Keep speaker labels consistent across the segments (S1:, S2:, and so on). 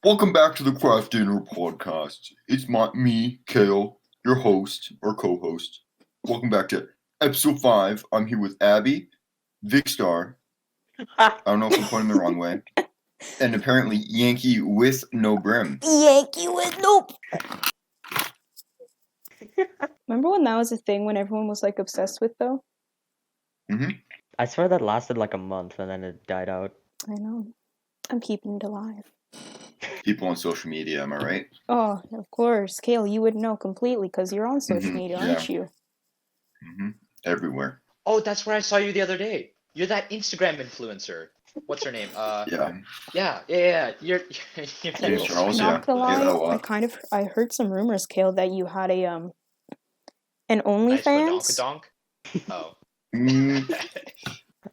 S1: Welcome back to the Craft Dinner Podcast. It's me, Cael, your host or co-host. Welcome back to episode 5. I'm here with Abhi, Vicstar. I don't know if I'm pointing the wrong way. And apparently Yankee with no brim.
S2: Yankee with no. Remember when that was a thing when everyone was like obsessed with though?
S1: Mm-hmm.
S3: I swear that lasted like a month and then it died out.
S2: I know. I'm keeping it alive.
S1: People on social media, am I right?
S2: Oh, of course. Cael, you would know completely because you're on social media, aren't you?
S1: Mm-hmm. Everywhere.
S4: Oh, that's where I saw you the other day. You're that Instagram influencer. What's her name?
S1: Yeah.
S4: You're
S1: James Charles,
S2: Not gonna lie,
S1: Yeah,
S2: I heard some rumors, Cael, that you had an
S4: nice
S2: OnlyFans.
S4: donk. Oh.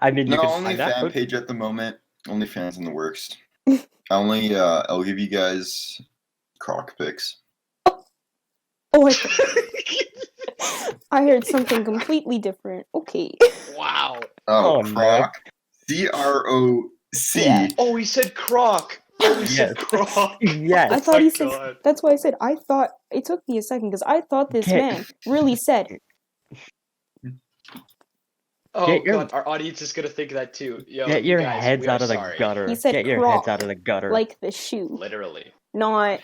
S3: I mean, you
S1: No,
S3: can
S1: only
S3: find that.
S1: fan page at the moment. OnlyFans in the works. I'll give you guys croc pics.
S2: Oh, I heard something completely different. Okay.
S4: Wow.
S1: Oh,
S3: Oh,
S1: croc. C-R-O-C.
S2: Yeah.
S4: Oh, he said croc. Oh, he said croc.
S3: Yes.
S2: I thought he said.
S4: God.
S2: That's why I said. I thought it took me a second because I thought this man really said.
S4: Oh God, our audience is gonna think that too. Yo,
S3: Get your
S4: guys,
S3: heads
S4: we are
S3: out of the
S4: sorry.
S3: gutter.
S2: He said
S3: Get your
S2: croc,
S3: heads out of the gutter.
S2: like the shoe,
S4: Literally.
S2: not.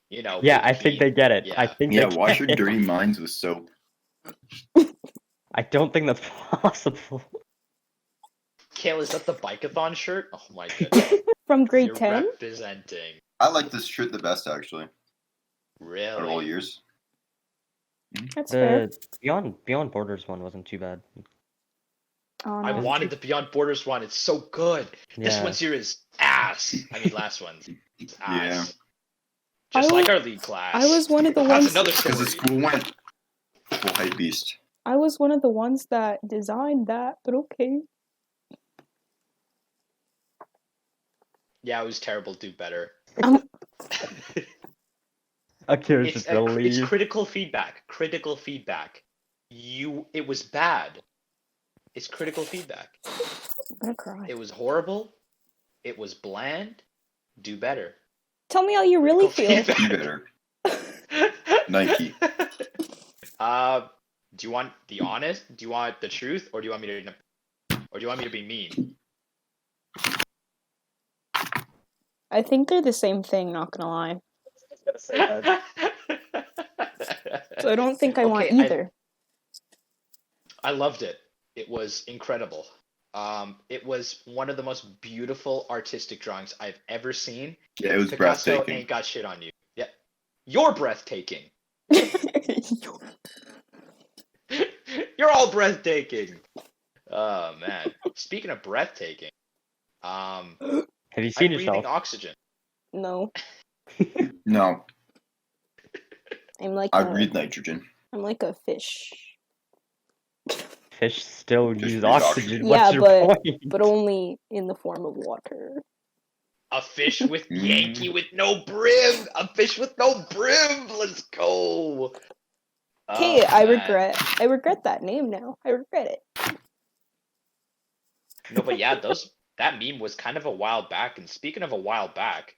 S4: You know.
S3: Yeah, I think they get it.
S4: Yeah.
S3: I think
S1: Yeah,
S3: they
S1: wash
S3: get
S1: your
S3: it.
S1: dirty minds with soap.
S3: I don't think that's possible.
S4: Cael, is that the bikeathon shirt? Oh my goodness.
S2: From grade
S4: You're
S2: 10?
S4: representing.
S1: I like this shirt the best, actually, out of all
S4: Really?
S1: years.
S2: That's fair.
S3: The Beyond Borders one wasn't too bad.
S2: Oh,
S4: I
S2: no.
S4: wanted the Beyond Borders one. It's so good. This
S3: Yeah.
S4: one's here is ass. I mean, last one's ass.
S1: Yeah.
S4: Just
S2: I
S4: like
S2: was-
S4: our lead class.
S2: I was one of the
S4: That's
S2: ones.
S4: another
S1: Because the
S4: story.
S1: school went full hype beast.
S2: I was one of the ones that designed that, but okay.
S4: Yeah, it was terrible. Do better.
S3: Akuria's
S4: It's,
S3: just gonna
S4: it's
S3: leave.
S4: critical feedback. Critical feedback. It was bad. It's critical feedback.
S2: I'm gonna cry.
S4: It was horrible. It was bland. Do better.
S2: Tell me how you really feel.
S4: Critical
S1: You better. Nike.
S4: Do you want the honest? Do you want the truth, or do you want me to be mean?
S2: I think they're the same thing, not gonna lie. So I don't think I want
S4: Okay,
S2: either.
S4: I loved it. It was incredible. It was one of the most beautiful artistic drawings I've ever seen.
S1: Yeah, it was
S4: Picasso
S1: breathtaking.
S4: ain't got shit on you. Yeah, you're breathtaking. You're all breathtaking. Oh man. Speaking of breathtaking,
S3: Have you
S4: I'm
S3: seen
S4: breathing
S3: yourself?
S4: oxygen.
S2: No,
S1: No,
S2: I'm like
S1: I
S2: a,
S1: breathe nitrogen.
S2: I'm like a fish,
S3: Fish still
S1: Fish
S3: use
S1: breathe
S3: oxygen.
S2: oxygen.
S3: What's
S2: Yeah,
S3: your
S2: but-
S3: point?
S2: but only in the form of water.
S4: A fish with Yankee with no brim. A fish with no brim. Let's go.
S2: Okay,
S4: Oh,
S2: I
S4: man.
S2: regret that name now. I regret it.
S4: No, but yeah, that meme was kind of a while back. And speaking of a while back,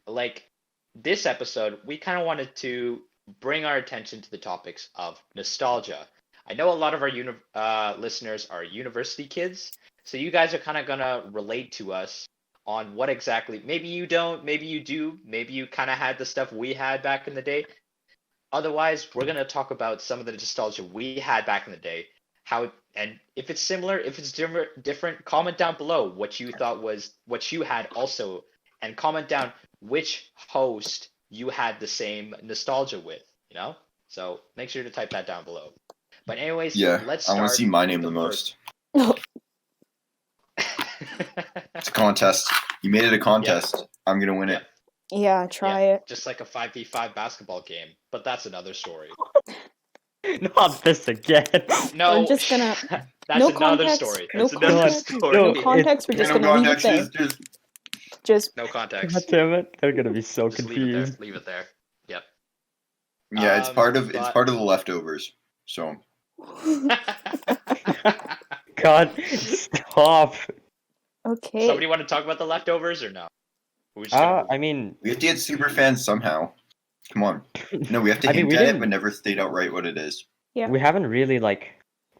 S4: like this episode, we kind of wanted to bring our attention to the topics of nostalgia. I know a lot of our listeners are university kids, so you guys are kind of gonna relate to us on what exactly. Maybe you don't, maybe you do, maybe you kind of had the stuff we had back in the day. Otherwise, we're gonna talk about some of the nostalgia we had back in the day. And if it's similar, if it's different, comment down below what you thought was what you had also, and comment down which host you had the same nostalgia with. You know, so make sure to type that down below. But anyways,
S1: Yeah,
S4: let's
S1: I
S4: start.
S1: want to see my name the most. It's a contest. You made it a contest. I'm gonna win it.
S2: Yeah, try it.
S4: Just like a 5v5 basketball game, but that's another story.
S3: Not this again.
S4: No,
S2: We're just gonna-
S4: That's
S2: no
S4: another
S2: context,
S4: story.
S2: no
S4: That's another
S2: context,
S4: story.
S2: No
S3: No,
S2: context. We're just
S1: No
S2: gonna leave it
S1: context,
S2: there.
S1: just
S2: Just
S4: No context.
S3: God damn it. They're gonna be so
S4: Just leave it there.
S3: confused.
S4: Leave it there. Yep.
S1: yeah. It's part of
S4: but-
S1: the leftovers. So
S3: God, stop.
S2: Okay.
S4: Somebody want to talk about the leftovers or no? We're just gonna move
S3: I
S4: on.
S3: mean,
S1: We have to get super fans somehow. Come on. No, we have to
S3: I mean,
S1: hint
S3: we
S1: at it,
S3: didn't.
S1: but never state outright what it is.
S2: Yeah.
S3: We haven't really like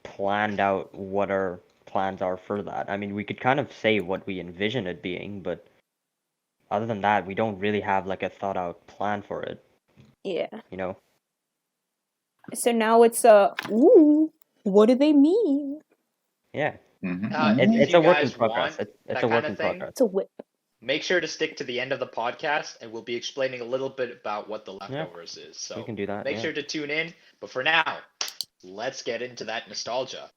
S3: planned out what our plans are for that. I mean, we could kind of say what we envision it being, but other than that, we don't really have like a thought out plan for it.
S2: Yeah.
S3: You know?
S2: So now it's ooh, what do they mean?
S3: Yeah.
S4: If
S3: It's
S4: you
S3: a work in
S4: guys
S3: progress.
S4: want
S3: It's
S4: that
S3: a work
S4: kind of
S3: in
S4: thing,
S3: progress.
S2: It's a whip.
S4: make sure to stick to the end of the podcast, and we'll be explaining a little bit about what the
S3: Yeah,
S4: leftovers is.
S3: we
S4: So
S3: can do that.
S4: make
S3: Yeah.
S4: sure to tune in. But for now, let's get into that nostalgia.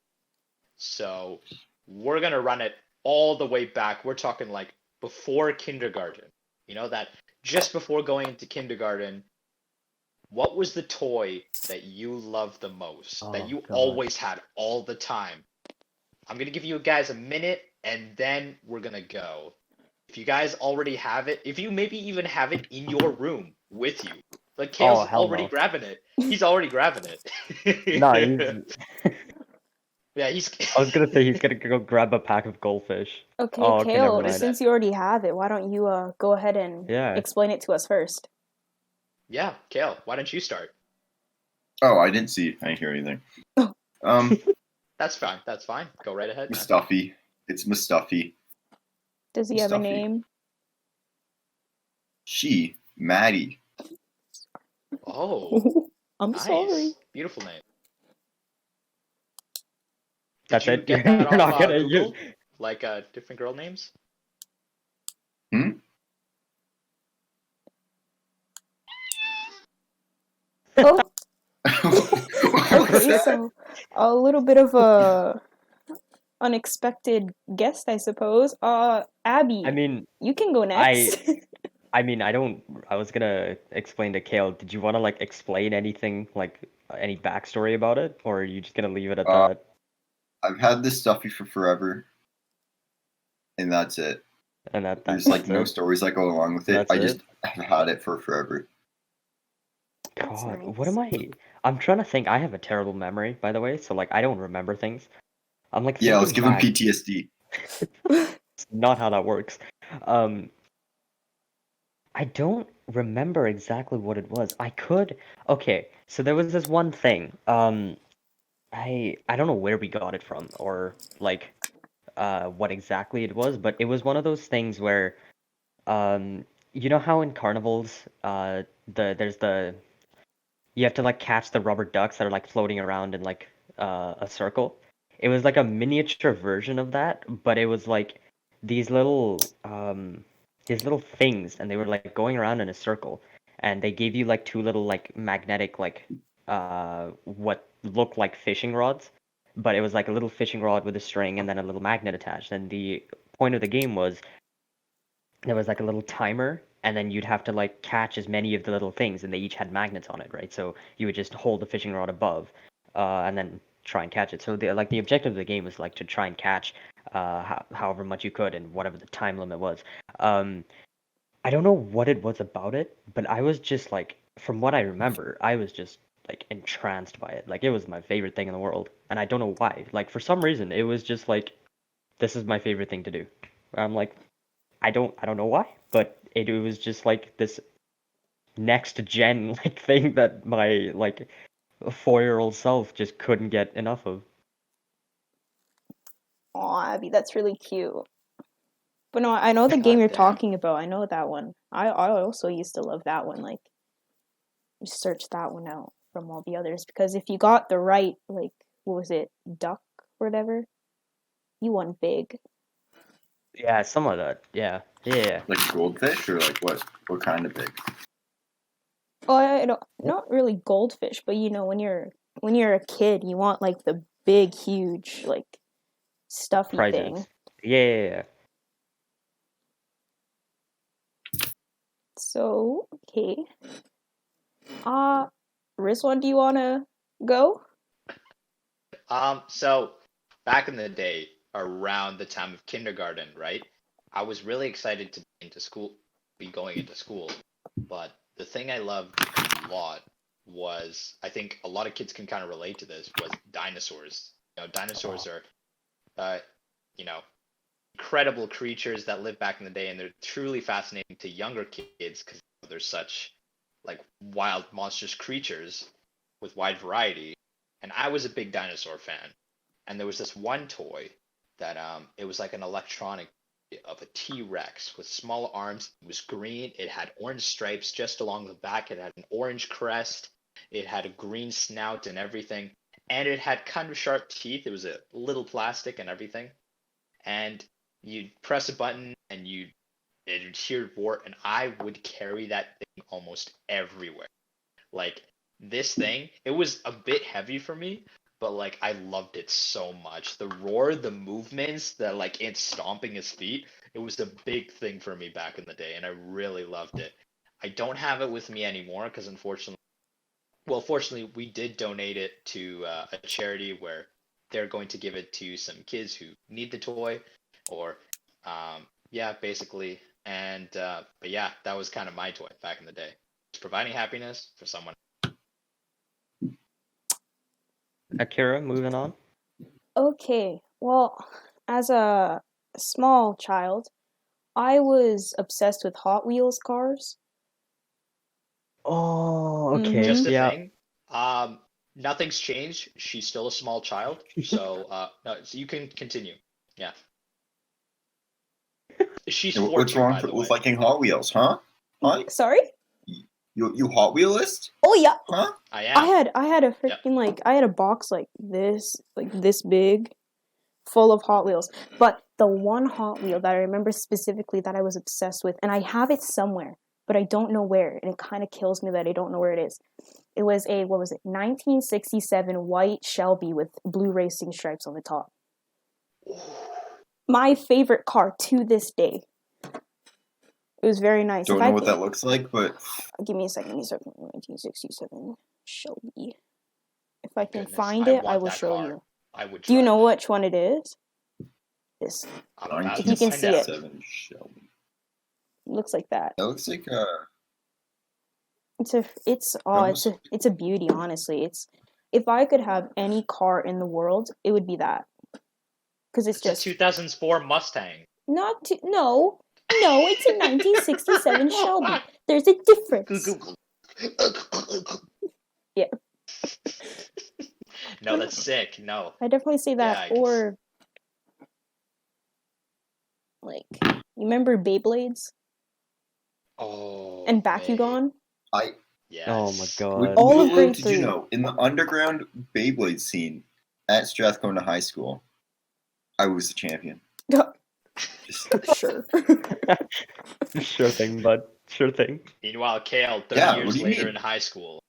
S4: So we're gonna run it all the way back. We're talking like before kindergarten. You know, that just before going into kindergarten, what was the toy that you loved the most? That
S3: Oh
S4: you
S3: God.
S4: always had all the time? I'm gonna give you guys a minute and then we're gonna go. If you guys already have it, if you maybe even have it in your room with you, like
S3: Oh
S4: Cael's
S3: hell
S4: already
S3: no.
S4: grabbing it. He's already grabbing it.
S3: No, he's.
S4: Yeah, he's.
S3: I was gonna say he's gonna go grab a pack of goldfish.
S2: Okay,
S3: Oh, okay, never
S2: Cael,
S3: mind.
S2: since you already have it, why don't you go ahead and
S3: Yeah.
S2: explain it to us first?
S4: Yeah, Cael, why don't you start?
S1: Oh, I didn't see. I didn't hear anything.
S4: That's fine. That's fine. Go right ahead, man.
S1: Mustafi. It's Mustafi.
S2: Does he have a
S1: Stuffy.
S2: name?
S1: She, Maddie.
S4: Oh,
S2: I'm
S4: nice.
S2: sorry.
S4: Beautiful name. Did
S3: That's
S4: you
S3: it.
S4: get that
S3: You're
S4: off
S3: not gonna
S4: Google? Like different girl names?
S2: Oh,
S1: What was
S2: okay,
S1: that?
S2: so a little bit of a unexpected guest, I suppose. Abby,
S3: I mean,
S2: you can go next.
S3: I mean, I was gonna explain to Cael. Did you want to like explain anything, like any backstory about it, or are you just gonna leave it at that?
S1: I've had this Stuffy for forever, and that's it.
S3: And that's
S1: There's like no
S3: it?
S1: stories that go along with it.
S3: That's
S1: I just
S3: it?
S1: have had it for forever.
S2: That's
S3: God,
S2: nice.
S3: what am I? I'm trying to think. I have a terrible memory, by the way, so like I don't remember things. I'm like
S1: Yeah, let's
S3: thinking
S1: give him
S3: back.
S1: PTSD.
S3: It's not how that works. I don't remember exactly what it was. I could. Okay, so there was this one thing. I don't know where we got it from or like what exactly it was, but it was one of those things where you know how in carnivals there's the you have to like catch the rubber ducks that are like floating around in like a circle. It was like a miniature version of that, but it was like these little things, and they were like going around in a circle, and they gave you like two little like magnetic like what looked like fishing rods, but it was like a little fishing rod with a string and then a little magnet attached. And the point of the game was there was like a little timer, and then you'd have to like catch as many of the little things, and they each had magnets on it, right? So you would just hold the fishing rod above, and then try and catch it. So the objective of the game was like to try and catch however much you could and whatever the time limit was. I don't know what it was about it, but I was just like, from what I remember, I was just like entranced by it. Like it was my favorite thing in the world, and I don't know why. Like for some reason, it was just like, this is my favorite thing to do. I'm like, I don't know why, but it was just like this next gen like thing that my like 4-year-old self just couldn't get enough of.
S2: Aw, Abby, that's really cute. But no, I know the
S4: God
S2: game you're
S4: damn.
S2: talking about. I know that one. I also used to love that one. Like, you search that one out from all the others because if you got the right, like, what was it, duck or whatever, you won big.
S3: Yeah, some of that. Yeah.
S1: Like goldfish or like what? What kind of pig?
S2: Oh, I don't, not really goldfish, but you know, when you're a kid, you want like the big, huge, like stuffy thing.
S3: Prizes. Yeah.
S2: So, okay. Rizwan, do you wanna go?
S4: So back in the day, around the time of kindergarten, right? I was really excited to be going into school. But the thing I loved a lot was, I think a lot of kids can kind of relate to this, was dinosaurs. You know, dinosaurs are, you know, incredible creatures that lived back in the day, and they're truly fascinating to younger kids because they're such like wild, monstrous creatures with wide variety. And I was a big dinosaur fan, and there was this one toy that it was like an electronic of a T-Rex with small arms. It was green. It had orange stripes just along the back. It had an orange crest. It had a green snout and everything. And it had kind of sharp teeth. It was a little plastic and everything. And you'd press a button and it'd hear roar, and I would carry that thing almost everywhere. Like this thing, it was a bit heavy for me, but like I loved it so much. The roar, the movements, the like it stomping his feet, it was a big thing for me back in the day, and I really loved it. I don't have it with me anymore because fortunately, we did donate it to a charity where they're going to give it to some kids who need the toy, or yeah, basically. And but yeah, that was kind of my toy back in the day. It's providing happiness for someone.
S3: Akira, moving on.
S2: Okay, well, as a small child, I was obsessed with Hot Wheels cars.
S3: Oh, okay.
S4: Just the
S3: Yeah.
S4: thing. Nothing's changed. She's still a small child, so no, so you can continue. Yeah. She's
S1: Hey,
S4: 14,
S1: what's wrong
S4: by the way.
S1: with liking Hot Wheels, huh? Huh?
S2: Sorry?
S1: You Hot Wheelist?
S2: Oh yeah,
S1: Huh?
S4: I am.
S2: I had a freaking like I had a box like this big, full of Hot Wheels. But the one Hot Wheel that I remember specifically that I was obsessed with, and I have it somewhere, but I don't know where, and it kind of kills me that I don't know where it is. It was a 1967 white Shelby with blue racing stripes on the top. My favorite car to this day. It was very nice.
S1: Don't know what that looks like, but
S2: Give me a second. 1967 Shelby. If I can
S4: Goodness,
S2: find
S4: I
S2: it, I
S4: want
S2: will
S4: that
S2: show
S4: car.
S2: you.
S4: I would.
S2: Do you know
S4: drive
S2: which one it is? This.
S4: I'm about
S2: If
S4: to
S2: you can
S4: find
S2: see
S4: out.
S2: it.
S1: 1967 Shelby.
S2: It looks like that.
S1: That looks like
S2: It's a beauty, honestly. If I could have any car in the world, it would be that. Because it's
S4: It's a
S2: just
S4: 2004 Mustang.
S2: no, it's a 1967 Shelby. There's a difference. Yeah.
S4: No, that's sick. No.
S2: I definitely say that.
S4: Yeah,
S2: Or like, you remember Beyblades
S4: Oh.
S2: and Bakugan?
S4: Yes.
S3: Oh my god.
S2: All of
S1: little
S2: grade
S1: did
S2: 3.
S1: you know, in the underground Beyblade scene at Strathcona High School, I was the champion.
S2: Sure.
S3: Sure thing, bud. Sure thing.
S4: Meanwhile, Cael, 30
S1: Yeah, what
S4: years
S1: do you
S4: later
S1: mean?
S4: in high school.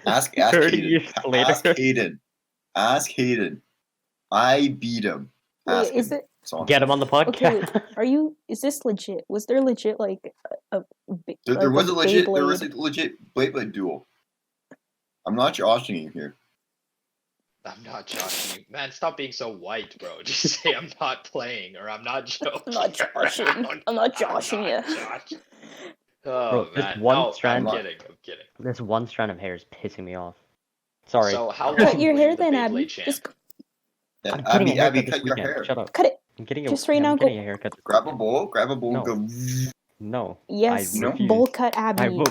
S1: Ask
S3: 30
S1: Hayden.
S3: years later.
S1: Ask Hayden. I beat him. Ask
S2: Wait, is
S1: him.
S2: it
S3: Get him on the
S2: okay?
S3: podcast.
S2: Is this legit? Was there legit like a
S1: There was a legit
S2: Beyblade?
S1: Beyblade duel. I'm not joshing you here.
S4: I'm not joshing you. Man, stop being so white, bro. Just say I'm not playing or I'm not joking.
S2: I'm not joshing. I'm not joshing you.
S4: Oh,
S3: Bro, this
S4: man.
S3: one
S4: No,
S3: strand-
S4: I'm kidding.
S3: This one strand of hair is pissing me off. Sorry.
S4: So how long
S2: Cut your
S4: were
S2: hair
S4: you the
S2: then,
S4: Beyblade
S2: Abby.
S4: champ?
S2: Just
S1: Yeah,
S3: I'm getting a haircut
S1: Abby,
S3: this
S1: cut your
S3: weekend.
S1: hair.
S3: Shut up.
S2: cut it.
S3: I'm getting
S2: Just right now,
S3: I'm
S2: go-
S3: getting a haircut.
S1: Grab a bowl,
S3: No.
S1: go.
S3: No.
S2: Yes,
S3: I refuse.
S2: bowl cut Abby.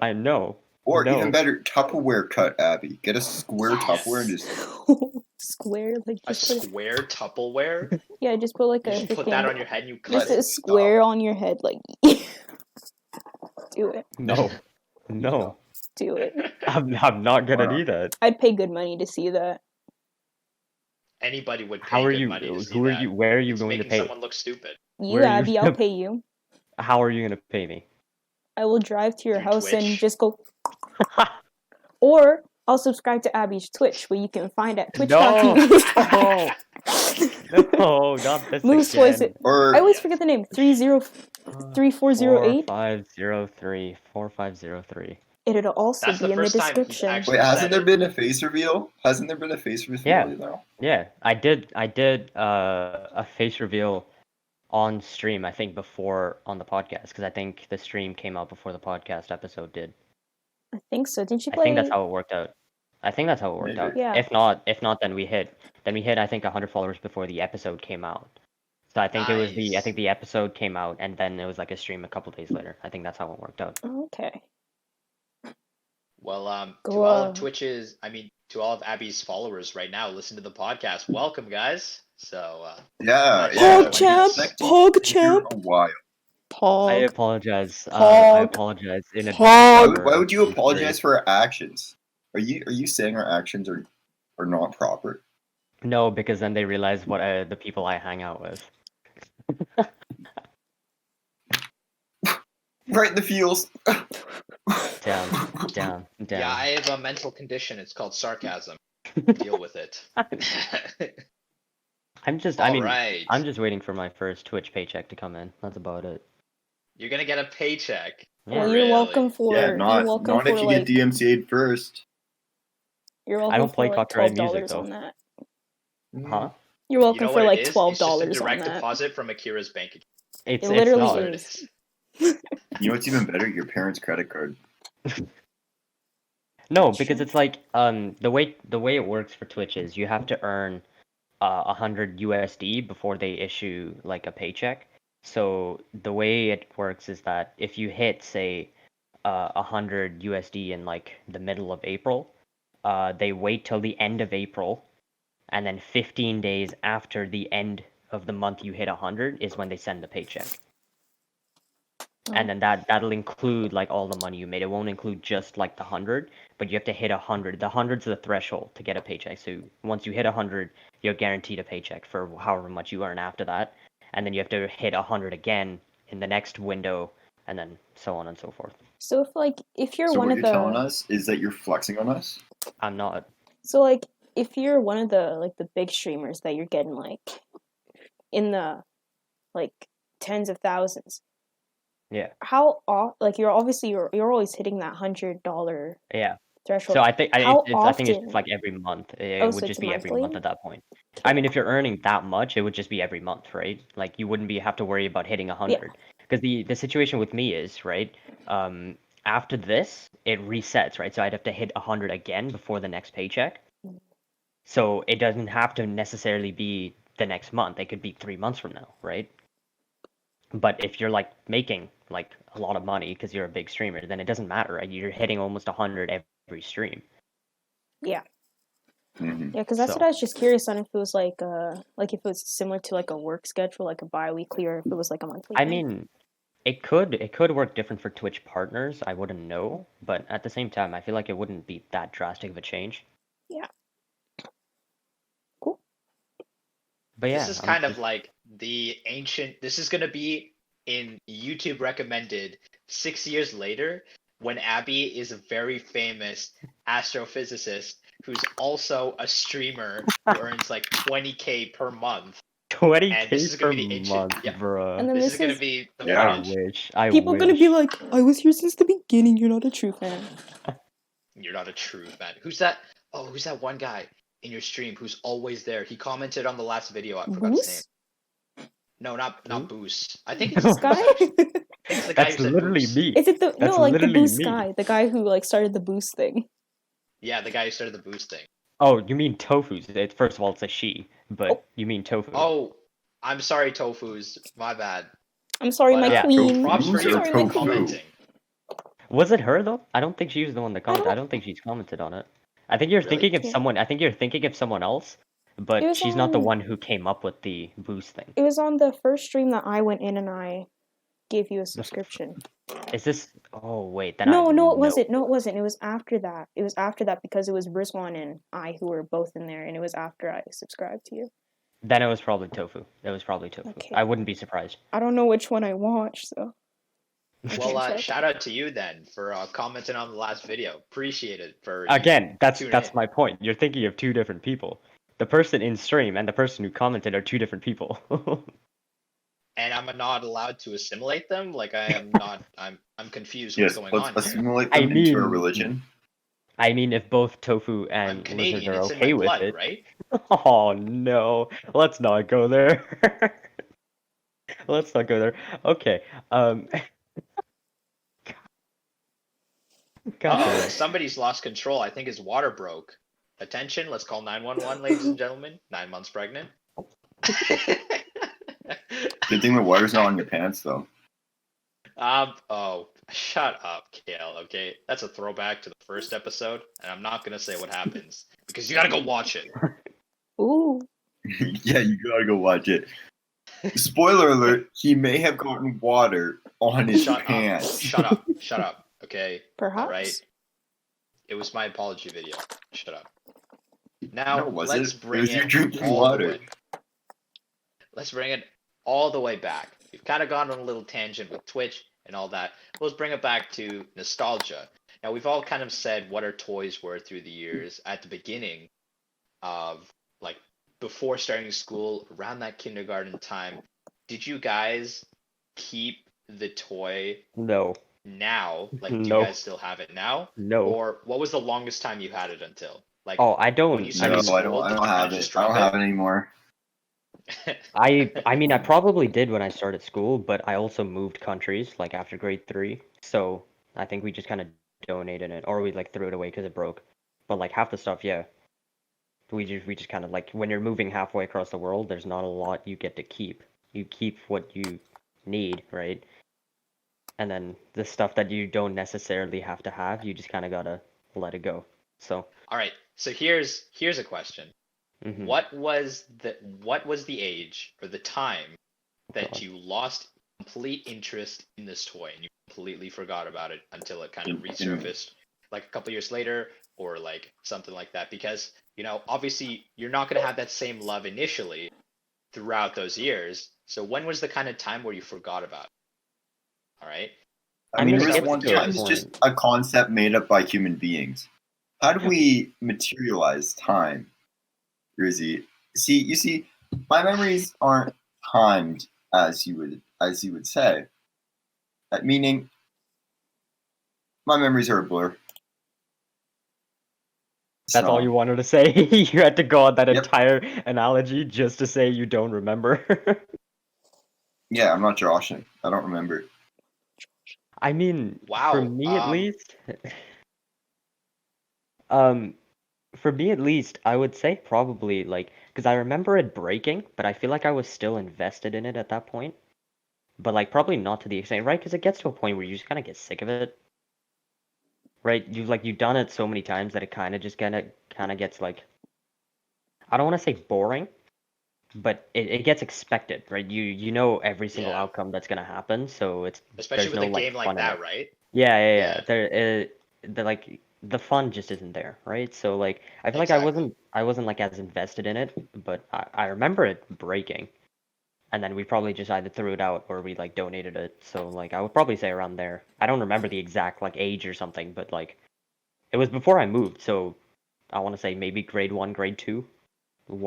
S3: I know.
S1: Or
S3: No.
S1: even better, Tupperware cut, Abby. Get a square
S4: Yes.
S1: Tupperware and just
S2: Square, like
S4: A
S2: just put,
S4: square Tupperware?
S2: yeah, just put like
S4: You
S2: a
S4: just put that
S2: freaking-
S4: on your head and you cut
S2: just
S4: it.
S2: a square on your head, like do it,
S3: No. No.
S2: do it.
S3: I'm not gonna
S1: Why not?
S3: do that.
S2: I'd pay good money to see that.
S4: Anybody would pay
S3: How are
S4: good
S3: you?
S4: money to see
S3: Who are
S4: that.
S3: you? Where are you
S4: It's
S3: going to
S4: making
S3: pay?
S4: someone look stupid.
S2: You,
S3: Where are you
S2: Abby, I'll
S3: gonna-
S2: pay you.
S3: How are you gonna pay me?
S2: I will drive to your
S4: Through
S2: house and
S4: Twitch?
S2: just go. Or I'll subscribe to Abby's Twitch, where you can find at twitch.tv.
S3: No, not this
S2: Moose
S3: again.
S2: voice it.
S1: or
S2: I always forget the name. 3408.
S3: 4503.
S2: It'll also
S4: That's
S2: be
S4: the
S2: in the
S4: first time he's
S2: description.
S4: actually-
S1: wait, hasn't
S4: said
S1: there
S4: it.
S1: been a face reveal? Hasn't there been a face reveal
S3: Yeah.
S1: now?
S3: Yeah, I did a face reveal on stream, I think before on the podcast, because I think the stream came out before the podcast episode did.
S2: I think so. Didn't you
S3: I
S2: play?
S3: think that's how it worked out. Maybe.
S2: Yeah.
S3: If not, then we hit I think 100 followers before the episode came out. So I think
S4: Nice.
S3: the episode came out and then it was like a stream a couple days later. I think that's how it worked out.
S2: Okay.
S4: Well,
S2: Go
S4: to all of
S2: on.
S4: Twitch's, I mean, to all of Abby's followers right now, listen to the podcast. Welcome, guys. So,
S1: Yeah,
S2: PogChamp, PogChamp.
S1: A while.
S3: I
S2: Pog.
S3: apologize. I
S2: Pog.
S3: apologize in
S2: Pog.
S3: advance.
S1: Why would you
S3: for-
S1: apologize for our actions? Are you saying our actions are not proper?
S3: No, because then they realize what the people I hang out with.
S1: Right in the feels.
S3: Down.
S4: yeah, I have a mental condition. It's called sarcasm. Deal with it.
S3: I'm just waiting for my first Twitch paycheck to come in. That's about it.
S4: You're gonna get a paycheck.
S3: Yeah.
S2: Well,
S4: Really?
S2: you're welcome for.
S1: Yeah,
S2: you're
S1: not
S2: welcome
S1: if
S2: for
S1: you
S2: like.
S1: get DMCA'd first.
S2: You're welcome
S3: I don't
S2: for
S3: play
S2: like
S3: copyright music,
S2: $12
S3: though.
S2: on that.
S3: Huh?
S2: You're welcome
S4: You know
S2: for
S4: what
S2: like
S4: it is?
S2: $12
S4: It's just a
S2: on
S4: direct
S2: that.
S4: deposit from Akira's bank account.
S3: It's
S2: literally
S3: not.
S4: That's what it
S2: is.
S4: is.
S1: You know what's even better? Your parents' credit card.
S3: No, because it's like the way it works for Twitch is you have to earn 100 USD before they issue like a paycheck. So the way it works is that if you hit say 100 USD in like the middle of April, they wait till the end of April, and then 15 days after the end of the month you hit 100 is when they send the paycheck. And then that'll include like all the money you made. It won't include just like the 100, but you have to hit 100. The 100's the threshold to get a paycheck. So once you hit 100, you're guaranteed a paycheck for however much you earn after that. And then you have to hit 100 again in the next window, and then so on and so forth.
S2: So if you're
S1: So
S2: one
S1: what
S2: of
S1: you're
S2: the
S1: telling us is that you're flexing on us?
S3: I'm not.
S2: so like if you're one of the big streamers that you're getting like in the like tens of thousands.
S3: Yeah.
S2: How like you're always hitting that $100
S3: Yeah.
S2: threshold.
S3: So I think
S2: How
S3: I think it's
S2: often?
S3: like every month. It
S2: Oh,
S3: would
S2: so
S3: just
S2: it's
S3: be every
S2: monthly?
S3: month at that point. I mean, if you're earning that much, it would just be every month, right? Like you wouldn't have to worry about hitting 100. Because the situation with me is, right? After this, it resets, right? So I'd have to hit 100 again before the next paycheck. So it doesn't have to necessarily be the next month. It could be 3 months from now, right? But if you're like making like a lot of money because you're a big streamer, then it doesn't matter, right? You're hitting almost 100 every stream.
S2: Yeah.
S1: Mm-hmm.
S2: Yeah, because that's
S3: So-
S2: what I was just curious on if it was like if it was similar to like a work schedule, like a bi-weekly, or if it was like a monthly.
S3: I
S2: thing.
S3: mean, it could work different for Twitch partners. I wouldn't know, but at the same time, I feel like it wouldn't be that drastic of a change.
S2: Yeah. Cool.
S3: But yeah,
S4: This is kind of like the ancient. This is gonna be in YouTube recommended 6 years later when Abby is a very famous astrophysicist who's also a streamer who earns like 20K per month. And this
S3: 20K
S4: is
S3: per
S4: gonna be the ancient-
S3: month,
S4: yeah.
S3: bro.
S2: And then
S4: This is gonna be the
S1: Yeah.
S3: I
S4: footage.
S3: wish. I
S2: People
S3: wish.
S2: gonna be like, I was here since the beginning. You're not a true fan.
S4: You're not a true fan. Who's that? Oh, who's that one guy in your stream who's always there? He commented on the last video. I forgot his name.
S2: Boos?
S4: No, not
S3: Who?
S4: Boost. I think it's
S2: This guy?
S4: it's the guy
S3: That's
S4: who said
S3: literally
S4: Boost.
S3: me.
S2: Is it the
S3: That's
S2: no like the
S3: literally
S2: Boost
S3: me.
S2: guy, the guy who like started the Boost thing?
S4: Yeah, the guy who started the Boost thing.
S3: Oh, you mean Tofu's? First of all, it's a she, but
S2: Oh.
S3: you mean Tofu.
S4: Oh, I'm sorry, Tofu's. My bad.
S2: I'm sorry,
S4: But,
S2: my
S3: yeah.
S2: queen.
S4: Props for
S2: I'm
S4: you
S2: sorry,
S4: for
S2: my
S1: Tofu.
S2: queen.
S4: commenting.
S3: Was it her though? I don't think she was the one that commented. I
S2: don't-
S3: don't think she's commented on it. I think you're
S4: Really?
S3: thinking of
S2: Yeah.
S3: someone. I think you're thinking of someone else,
S2: It
S3: but
S2: was
S3: she's not the
S2: on-
S3: one who came up with the boost thing.
S2: It was on the first stream that I went in and I gave you a subscription.
S3: Is this? Oh wait, then
S2: No,
S3: I
S2: no, it
S3: know.
S2: wasn't. No, it wasn't. It was after that. It was after that because it was Rizwan and I who were both in there, and it was after I subscribed to you.
S3: Then it was probably Tofu. It was probably Tofu.
S2: Okay.
S3: I wouldn't be surprised.
S2: I don't know which one I watched, so.
S4: Well,
S2: Check.
S4: shout out to you then for commenting on the last video. Appreciate it for
S3: Again, that's
S4: tune
S3: that's
S4: in.
S3: my point. You're thinking of two different people. The person in stream and the person who commented are two different people.
S4: And I'm not allowed to assimilate them. Like I am not. I'm confused.
S1: Yes,
S4: What's going
S1: let's
S4: on here?
S1: assimilate
S3: I
S1: them into our
S3: mean-
S1: religion.
S3: I mean, if both Tofu
S4: I'm
S3: and Lizard
S4: Canadian.
S3: are
S4: It's in
S3: okay
S4: my
S3: with
S4: blood,
S3: it.
S4: right?
S3: Oh no, let's not go there. Let's not go there. Okay. God
S4: Uh-oh,
S3: damn it.
S4: somebody's lost control. I think his water broke. Attention, let's call 911, ladies and gentlemen. 9 months pregnant.
S1: Good thing the water's not on your pants, though.
S4: Oh, shut up, Cael. Okay, that's a throwback to the first episode, and I'm not gonna say what happens because you gotta go watch it.
S2: Ooh.
S1: Yeah, you gotta go watch it. Spoiler alert, he may have gotten water on his pants.
S4: Shut up. Okay.
S2: Perhaps.
S4: All right. It was my apology video. Shut up. Now
S1: No, was
S4: let's
S1: it?
S4: bring
S1: It was you
S4: it
S1: drinking
S4: all
S1: water.
S4: the way. Let's bring it all the way back. We've kind of gone on a little tangent with Twitch and all that. Let's bring it back to nostalgia. Now we've all kind of said what our toys were through the years at the beginning of like before starting school, around that kindergarten time. Did you guys keep the toy
S3: No.
S4: now? Like, do you
S3: No.
S4: guys still have it now?
S3: No.
S4: Or what was the longest time you had it until? Like,
S3: Oh, I don't.
S4: when you
S1: No,
S4: started
S1: I
S4: school,
S1: don't
S4: did you
S1: have
S4: just
S1: it. I don't
S4: drop
S1: have it anymore.
S3: I mean, I probably did when I started school, but I also moved countries like after grade 3. So I think we just kind of donated it, or we like threw it away because it broke. But like half the stuff, yeah, we just kind of like when you're moving halfway across the world, there's not a lot you get to keep. You keep what you need, right? And then the stuff that you don't necessarily have to have, you just kind of gotta let it go. So.
S4: All right. So here's a question.
S3: Mhm.
S4: What was the age or the time that
S3: God.
S4: you lost complete interest in this toy and you completely forgot about it until it kind of
S1: In-
S4: resurfaced like a couple years later or like something like that? Because, you know, obviously you're not going to have that same love initially throughout those years. So when was the kind of time where you forgot about it? All right.
S3: I mean,
S1: there
S3: it
S1: was
S3: gets
S1: one
S3: to a
S1: time it's just
S3: point.
S1: a concept made up by human beings. How do we materialize time, Rizzy? You see, my memories aren't timed as you would say. Meaning, my memories are a blur.
S3: That's all
S1: So,
S3: you wanted to say? You had to go on that
S1: Yep.
S3: entire analogy just to say you don't remember?
S1: Yeah, I'm not joshing. I don't remember.
S3: I mean,
S4: Wow.
S3: for me at least, for me at least, I would say probably like, because I remember it breaking, but I feel like I was still invested in it at that point. But like, probably not to the extent, right? Because it gets to a point where you just kind of get sick of it, right? You've done it so many times that it kind of just kind of gets like, I don't want to say boring, but it gets expected, right? You know every single
S4: Yeah.
S3: outcome that's gonna happen, so
S4: Especially
S3: there's
S4: with
S3: no
S4: a
S3: like
S4: game like
S3: fun in
S4: that,
S3: it.
S4: right?
S3: Yeah. The fun just isn't there, right? So like I feel like
S4: Exactly.
S3: I wasn't like as invested in it, but I remember it breaking, and then we probably just either threw it out or we like donated it. So like I would probably say around there. I don't remember the exact like age or something, but like it was before I moved, so I want to say maybe grade 1, grade 2,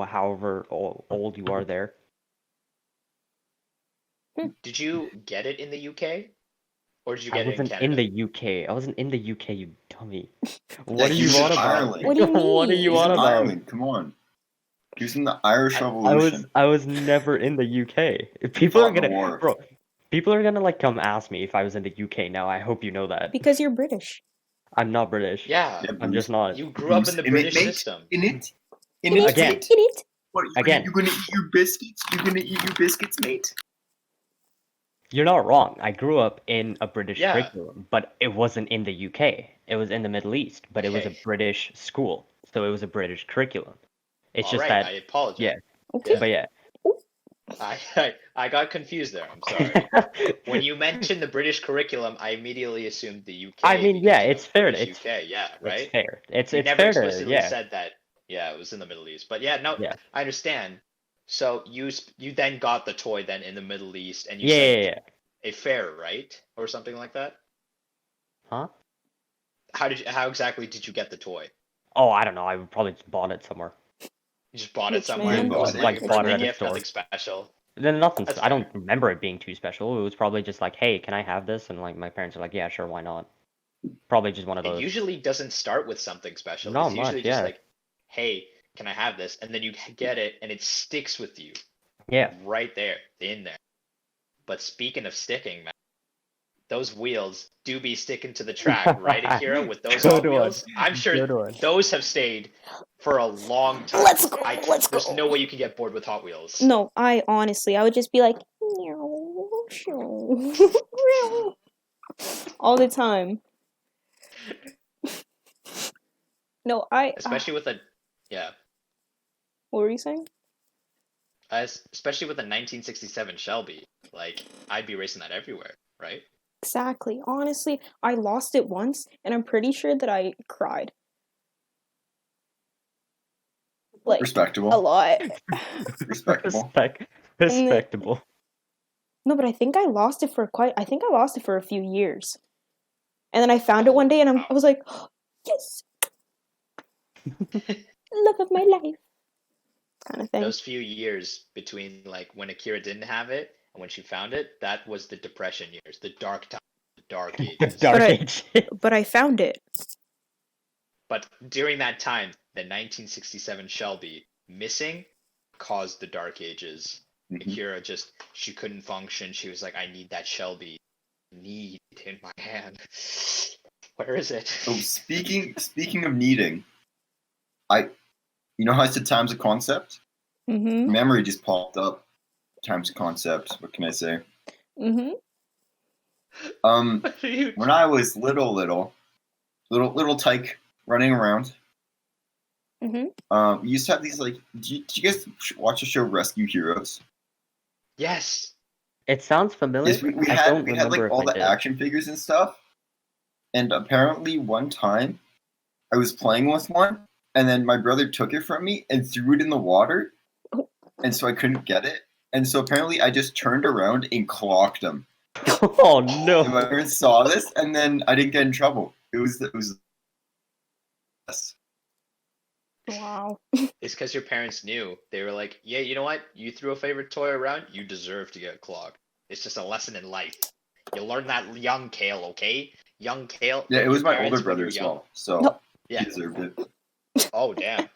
S3: however old you are there.
S4: Did you get it in the UK? Or did you
S3: I
S4: get it in
S3: wasn't in
S4: Canada?
S3: the UK. I wasn't in the UK, you dummy. What
S1: Yeah,
S3: are
S1: he
S3: you
S1: was in
S3: on about?
S1: Ireland.
S2: What do you
S3: What are
S2: mean?
S3: you
S1: He's
S3: on
S1: in
S3: about?
S1: Ireland. Come on. He was in the Irish
S3: I
S1: Revolution.
S3: was never in the UK.
S1: He fought in the war.
S3: Bro, people are gonna like come ask me if I was in the UK now. I hope you know that.
S2: Because you're British.
S3: I'm not British.
S4: Yeah.
S1: Yeah,
S3: I'm just not.
S4: You grew up in the British
S1: mate.
S4: system.
S1: In it,
S3: Again.
S1: mate.
S2: In it.
S1: What,
S3: Again.
S1: you gonna eat your biscuits? You gonna eat your biscuits, mate?
S3: You're not wrong. I grew up in a British
S4: Yeah.
S3: curriculum, but it wasn't in the UK. It was in the Middle East, but it was a
S4: Okay.
S3: British school, so it was a British curriculum. It's
S4: All
S3: just
S4: right,
S3: that,
S4: I apologize.
S3: yeah.
S2: Okay.
S3: But yeah.
S4: I got confused there. I'm sorry. When you mentioned the British curriculum, I immediately assumed the UK.
S3: I mean,
S4: because,
S3: yeah,
S4: you know,
S3: it's fair.
S4: British
S3: It's
S4: UK, yeah, right?
S3: It's fair. It's
S4: You
S3: it's
S4: never
S3: fair to
S4: explicitly said that. Yeah, it was in the Middle East. But yeah, no,
S3: Yeah.
S4: I understand. So you then got the toy then in the Middle East, and you
S3: Yeah,
S4: said
S3: yeah.
S4: a fair, right, or something like that.
S3: Huh?
S4: How exactly did you get the toy?
S3: Oh, I don't know. I probably just bought it somewhere.
S4: You just bought it
S2: Rich
S4: somewhere.
S2: man.
S4: It wasn't like
S3: Like,
S4: a
S3: bought it
S4: birthday
S3: at a
S4: gift,
S3: store.
S4: nothing special.
S3: Then nothing.
S4: That's
S3: I don't
S4: fair.
S3: remember it being too special. It was probably just like, hey, can I have this? And like my parents are like, yeah, sure, why not? Probably just one of
S4: It
S3: those.
S4: usually doesn't start with something special.
S3: Not
S4: It's usually
S3: much,
S4: just
S3: yeah.
S4: like, hey, can I have this? And then you get it, and it sticks with you
S3: Yeah.
S4: right there, in there. But speaking of sticking, man, those wheels do be sticking to the track, right, Akira? With those
S3: Good
S4: Hot
S3: one.
S4: Wheels, I'm sure
S3: Good one.
S4: those have stayed for a long time.
S2: Let's go. Let's
S4: There's
S2: go.
S4: no way you can get bored with Hot Wheels.
S2: No, I honestly, I would just be like, meow, All the time. No,
S4: Especially with a, yeah,
S2: what were you saying?
S4: especially with a 1967 Shelby. Like, I'd be racing that everywhere, right?
S2: Exactly. Honestly, I lost it once, and I'm pretty sure that I cried. Like,
S1: Respectable.
S2: a lot.
S1: Respectable.
S3: Respectable.
S2: No, but I think I lost it for a few years. And then I found it one day, and I was like, oh, yes! Love of my life. Kind of thing.
S4: Those few years between like when Akira didn't have it and when she found it, that was the depression years, the dark time, the dark ages.
S3: Dark age.
S2: But I found it.
S4: But during that time, the 1967 Shelby missing caused the dark ages.
S1: Mhm.
S4: Akira she couldn't function. She was like, I need that Shelby. Need it in my hand. Where is it?
S1: So speaking of needing, you know how I said times a concept?
S2: Mm-hmm.
S1: Memory just popped up. Times a concept. What can I say?
S2: Mm-hmm.
S1: When I was little tyke running around.
S2: Mm-hmm.
S1: We used to have these like. Did you guys watch the show Rescue Heroes?
S4: Yes.
S3: It sounds familiar.
S1: Yes, we
S3: I
S1: had
S3: don't remember
S1: like
S3: if
S1: all
S3: I
S1: the
S3: did.
S1: action figures and stuff. And apparently one time, I was playing with one, and then my brother took it from me and threw it in the water, and so I couldn't get it. And so apparently I just turned around and clocked him.
S3: Oh no!
S1: And my parents saw this, and then I didn't get in trouble. It was. Yes.
S2: Wow.
S4: It's because your parents knew. They were like, yeah, you know what? You threw a favorite toy around, you deserve to get clogged. It's just a lesson in life. You learn that young Cael, okay? Young Cael.
S1: Yeah, it was my older
S4: parents, when
S1: brother
S4: you're
S1: as
S4: young-
S1: well, so
S2: No.
S4: Yeah.
S1: he deserved it.
S4: Oh, damn.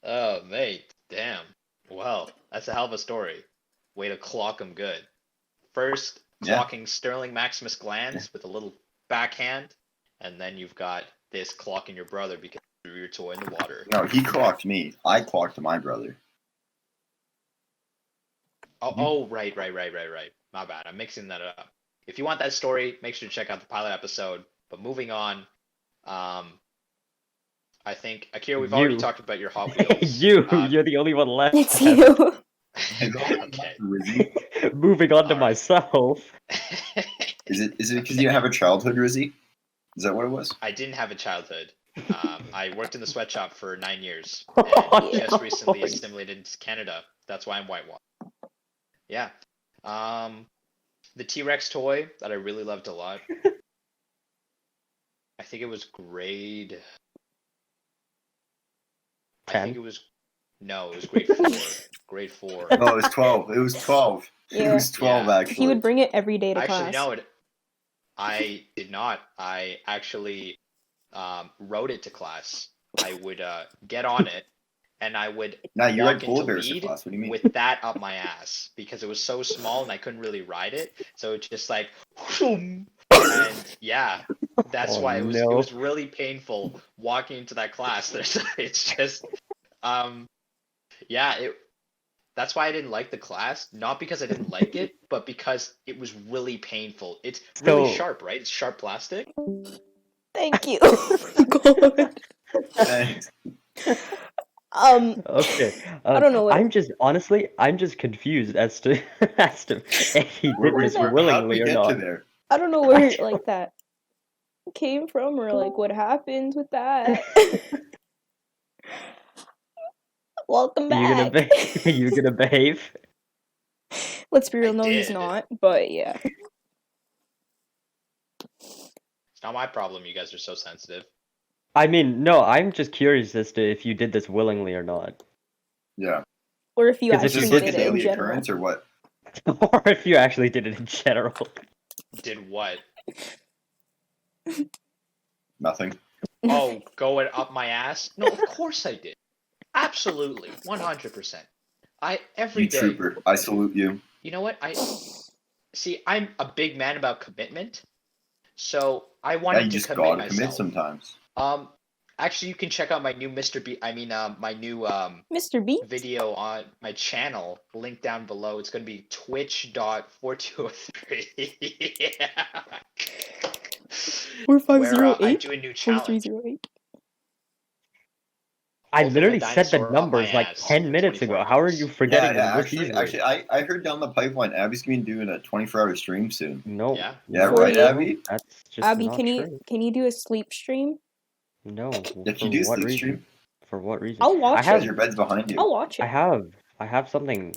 S4: Oh, mate. Damn. Well, that's a hell of a story. Way to clock him good. First,
S1: Yeah.
S4: clocking Sterling Maximus Glands with a little backhand, and then you've got this clocking your brother because you threw your toy in the water.
S1: No, he clocked me. I clocked my brother.
S4: Oh, right. My bad. I'm mixing that up. If you want that story, make sure to check out the pilot episode. But moving on, I think Akira, we've already
S3: You.
S4: talked about your Hot Wheels.
S3: You're the only one left.
S2: It's you.
S4: Okay.
S1: Rizzy.
S3: Moving on to
S4: Alright.
S3: myself.
S1: Is it because you didn't have a childhood, Rizzy? Is that what it was?
S4: I didn't have a childhood. I worked in the sweatshop for 9 years
S3: Oh,
S4: and just
S3: no.
S4: recently assimilated into Canada. That's why I'm whitewash. Yeah. The T-Rex toy that I really loved a lot. I think it was grade. I
S3: 10?
S4: think it was. No, it was grade 4. Grade 4.
S1: No, it was 12. It was 12. It
S2: Yeah.
S1: was 12,
S4: Yeah.
S1: actually.
S2: He would bring it every day to
S4: Actually,
S2: class.
S4: no, I did not. I actually rode it to class. I would get on it, and I would
S1: Nah, you
S4: walk
S1: ride polar
S4: into
S1: bears to
S4: lead
S1: class. What do you mean?
S4: with that up my ass because it was so small and I couldn't really ride it. So it's just like, and yeah, that's
S3: Oh,
S4: why it
S3: no.
S4: was really painful walking into that class. It's just, yeah, that's why I didn't like the class. Not because I didn't like it, but because it was really painful. It's really
S3: So-
S4: sharp, right? It's sharp plastic.
S2: Thank you. God.
S1: Thanks.
S3: Okay.
S2: I don't know what-
S3: I'm just confused as to if he did this
S1: How'd
S3: willingly
S1: we
S3: or
S1: get
S3: not.
S1: to there?
S2: I don't know where like that came from or like what happened with that. Welcome back.
S3: You gonna behave?
S2: Let's be real,
S4: I
S2: no, he's
S4: did.
S2: not. But yeah.
S4: It's not my problem. You guys are so sensitive.
S3: I mean, no, I'm just curious as to if you did this willingly or not.
S1: Yeah.
S2: Or if you
S3: 'Cause if
S1: Is
S3: you
S1: this
S2: actually
S1: like a
S2: did it in
S1: daily
S2: general.
S1: occurrence or what?
S3: Or if you actually did it in general.
S4: Did what?
S1: Nothing.
S4: Oh, going up my ass? No, of course I did. Absolutely, 100%. Every
S1: You
S4: day.
S1: trooper. I salute you.
S4: You know what? I'm a big man about commitment. So I
S1: Yeah,
S4: wanted
S1: you
S4: to
S1: just
S4: commit
S1: gotta
S4: myself.
S1: commit sometimes.
S4: Actually, you can check out my new my new
S2: Mr. B?
S4: video on my channel. Link down below. It's gonna be twitch.4203. Where I
S2: 4508?
S4: do a new challenge.
S2: 4308?
S3: I
S4: Hoping
S3: literally
S4: a
S3: said the
S4: dinosaur on my
S3: numbers like
S4: ass
S3: 10
S4: for
S3: minutes
S4: 24
S3: ago. How are
S4: hours.
S3: you
S1: Yeah,
S3: forgetting them
S1: yeah.
S3: this easily?
S1: I heard down the pipeline, Abby's gonna be doing a 24-hour stream soon.
S3: No.
S4: Yeah?
S1: Yeah,
S3: no,
S1: right,
S3: no,
S1: Abby?
S3: That's just
S2: Abby,
S3: not
S2: can
S3: true.
S2: you do a sleep stream?
S3: No.
S1: If
S3: For
S1: you do
S3: what
S1: sleep
S3: reason?
S1: stream,
S3: For what reason?
S2: I'll watch
S1: because
S2: it.
S1: your bed's behind you.
S2: I'll watch
S3: I
S2: it.
S3: have something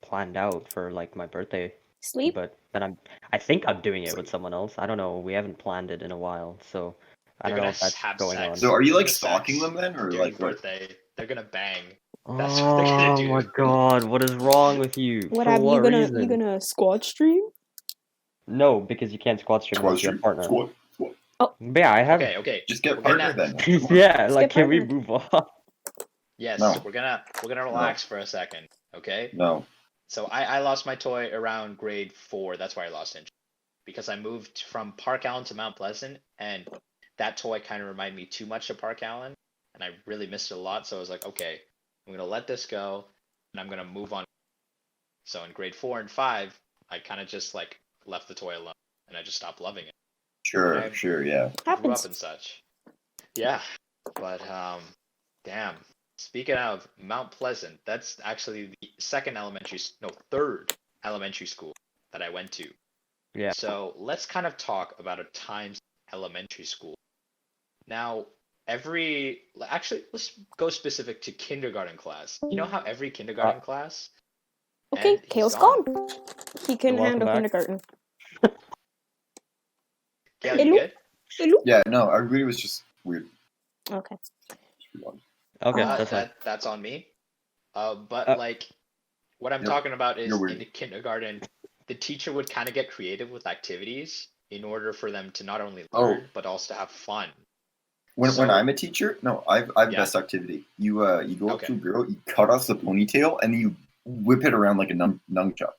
S3: planned out for like my birthday,
S2: Sleep?
S3: but then I think I'm doing it with someone else. I don't know. We haven't planned it in a while, so I
S4: They're
S3: don't know
S4: gonna
S3: if that's
S4: have
S3: going
S4: sex.
S3: on.
S1: So are you
S4: They're
S1: like
S4: gonna
S1: stalking
S4: sex
S1: them then, or
S4: during
S1: like what?
S4: birthday. They're gonna bang. That's what they're gonna
S3: Oh
S4: do.
S3: my god, what is wrong with you?
S2: What,
S3: For
S2: Abby,
S3: what
S2: you
S3: reason?
S2: gonna squad stream?
S3: No, because you can't squad stream
S1: Squad
S3: unless you have
S1: stream?
S3: partner.
S1: Squad?
S3: But yeah, I have.
S4: Okay.
S1: Just get
S4: We're
S1: partner
S4: gonna
S1: then.
S3: Yeah,
S2: Let's
S3: like
S2: get
S3: can we
S2: partnered.
S3: move on?
S4: yes,
S1: No.
S4: we're gonna relax for a second, okay?
S1: No.
S4: So I lost my toy around grade 4. That's why I lost interest. Because I moved from Park Allen to Mount Pleasant, and that toy kind of reminded me too much of Park Allen, and I really missed it a lot. So I was like, okay, I'm gonna let this go, and I'm gonna move on. So in grade 4 and 5, I kind of just like left the toy alone, and I just stopped loving it.
S1: Sure,
S4: I-
S1: sure, yeah.
S4: Grew
S2: Happens.
S4: up and such. Yeah, but damn. Speaking of Mount Pleasant, that's actually the third elementary school that I went to.
S3: Yeah.
S4: So let's kind of talk about a times elementary school. Now, let's go specific to kindergarten class. You know how every kindergarten class?
S2: Okay,
S4: and he's
S2: Cael's gone. He can
S3: Welcome
S2: handle
S3: back.
S2: kindergarten.
S4: Cael,
S2: Hello?
S4: you good?
S2: Hello?
S1: Yeah, no, everybody was just weird.
S2: Okay.
S3: Okay,
S2: Uh,
S3: that's fine.
S4: That's on me. But like, what I'm
S1: Yep,
S4: talking about is
S1: you're weird.
S4: in the kindergarten, the teacher would kind of get creative with activities in order for them to not only learn but also have fun.
S1: When
S4: So-
S1: I'm a teacher, no, I've
S4: Yeah.
S1: best activity. You go up
S4: Okay.
S1: to a girl, you cut off the ponytail, and then you whip it around like a nunchuck.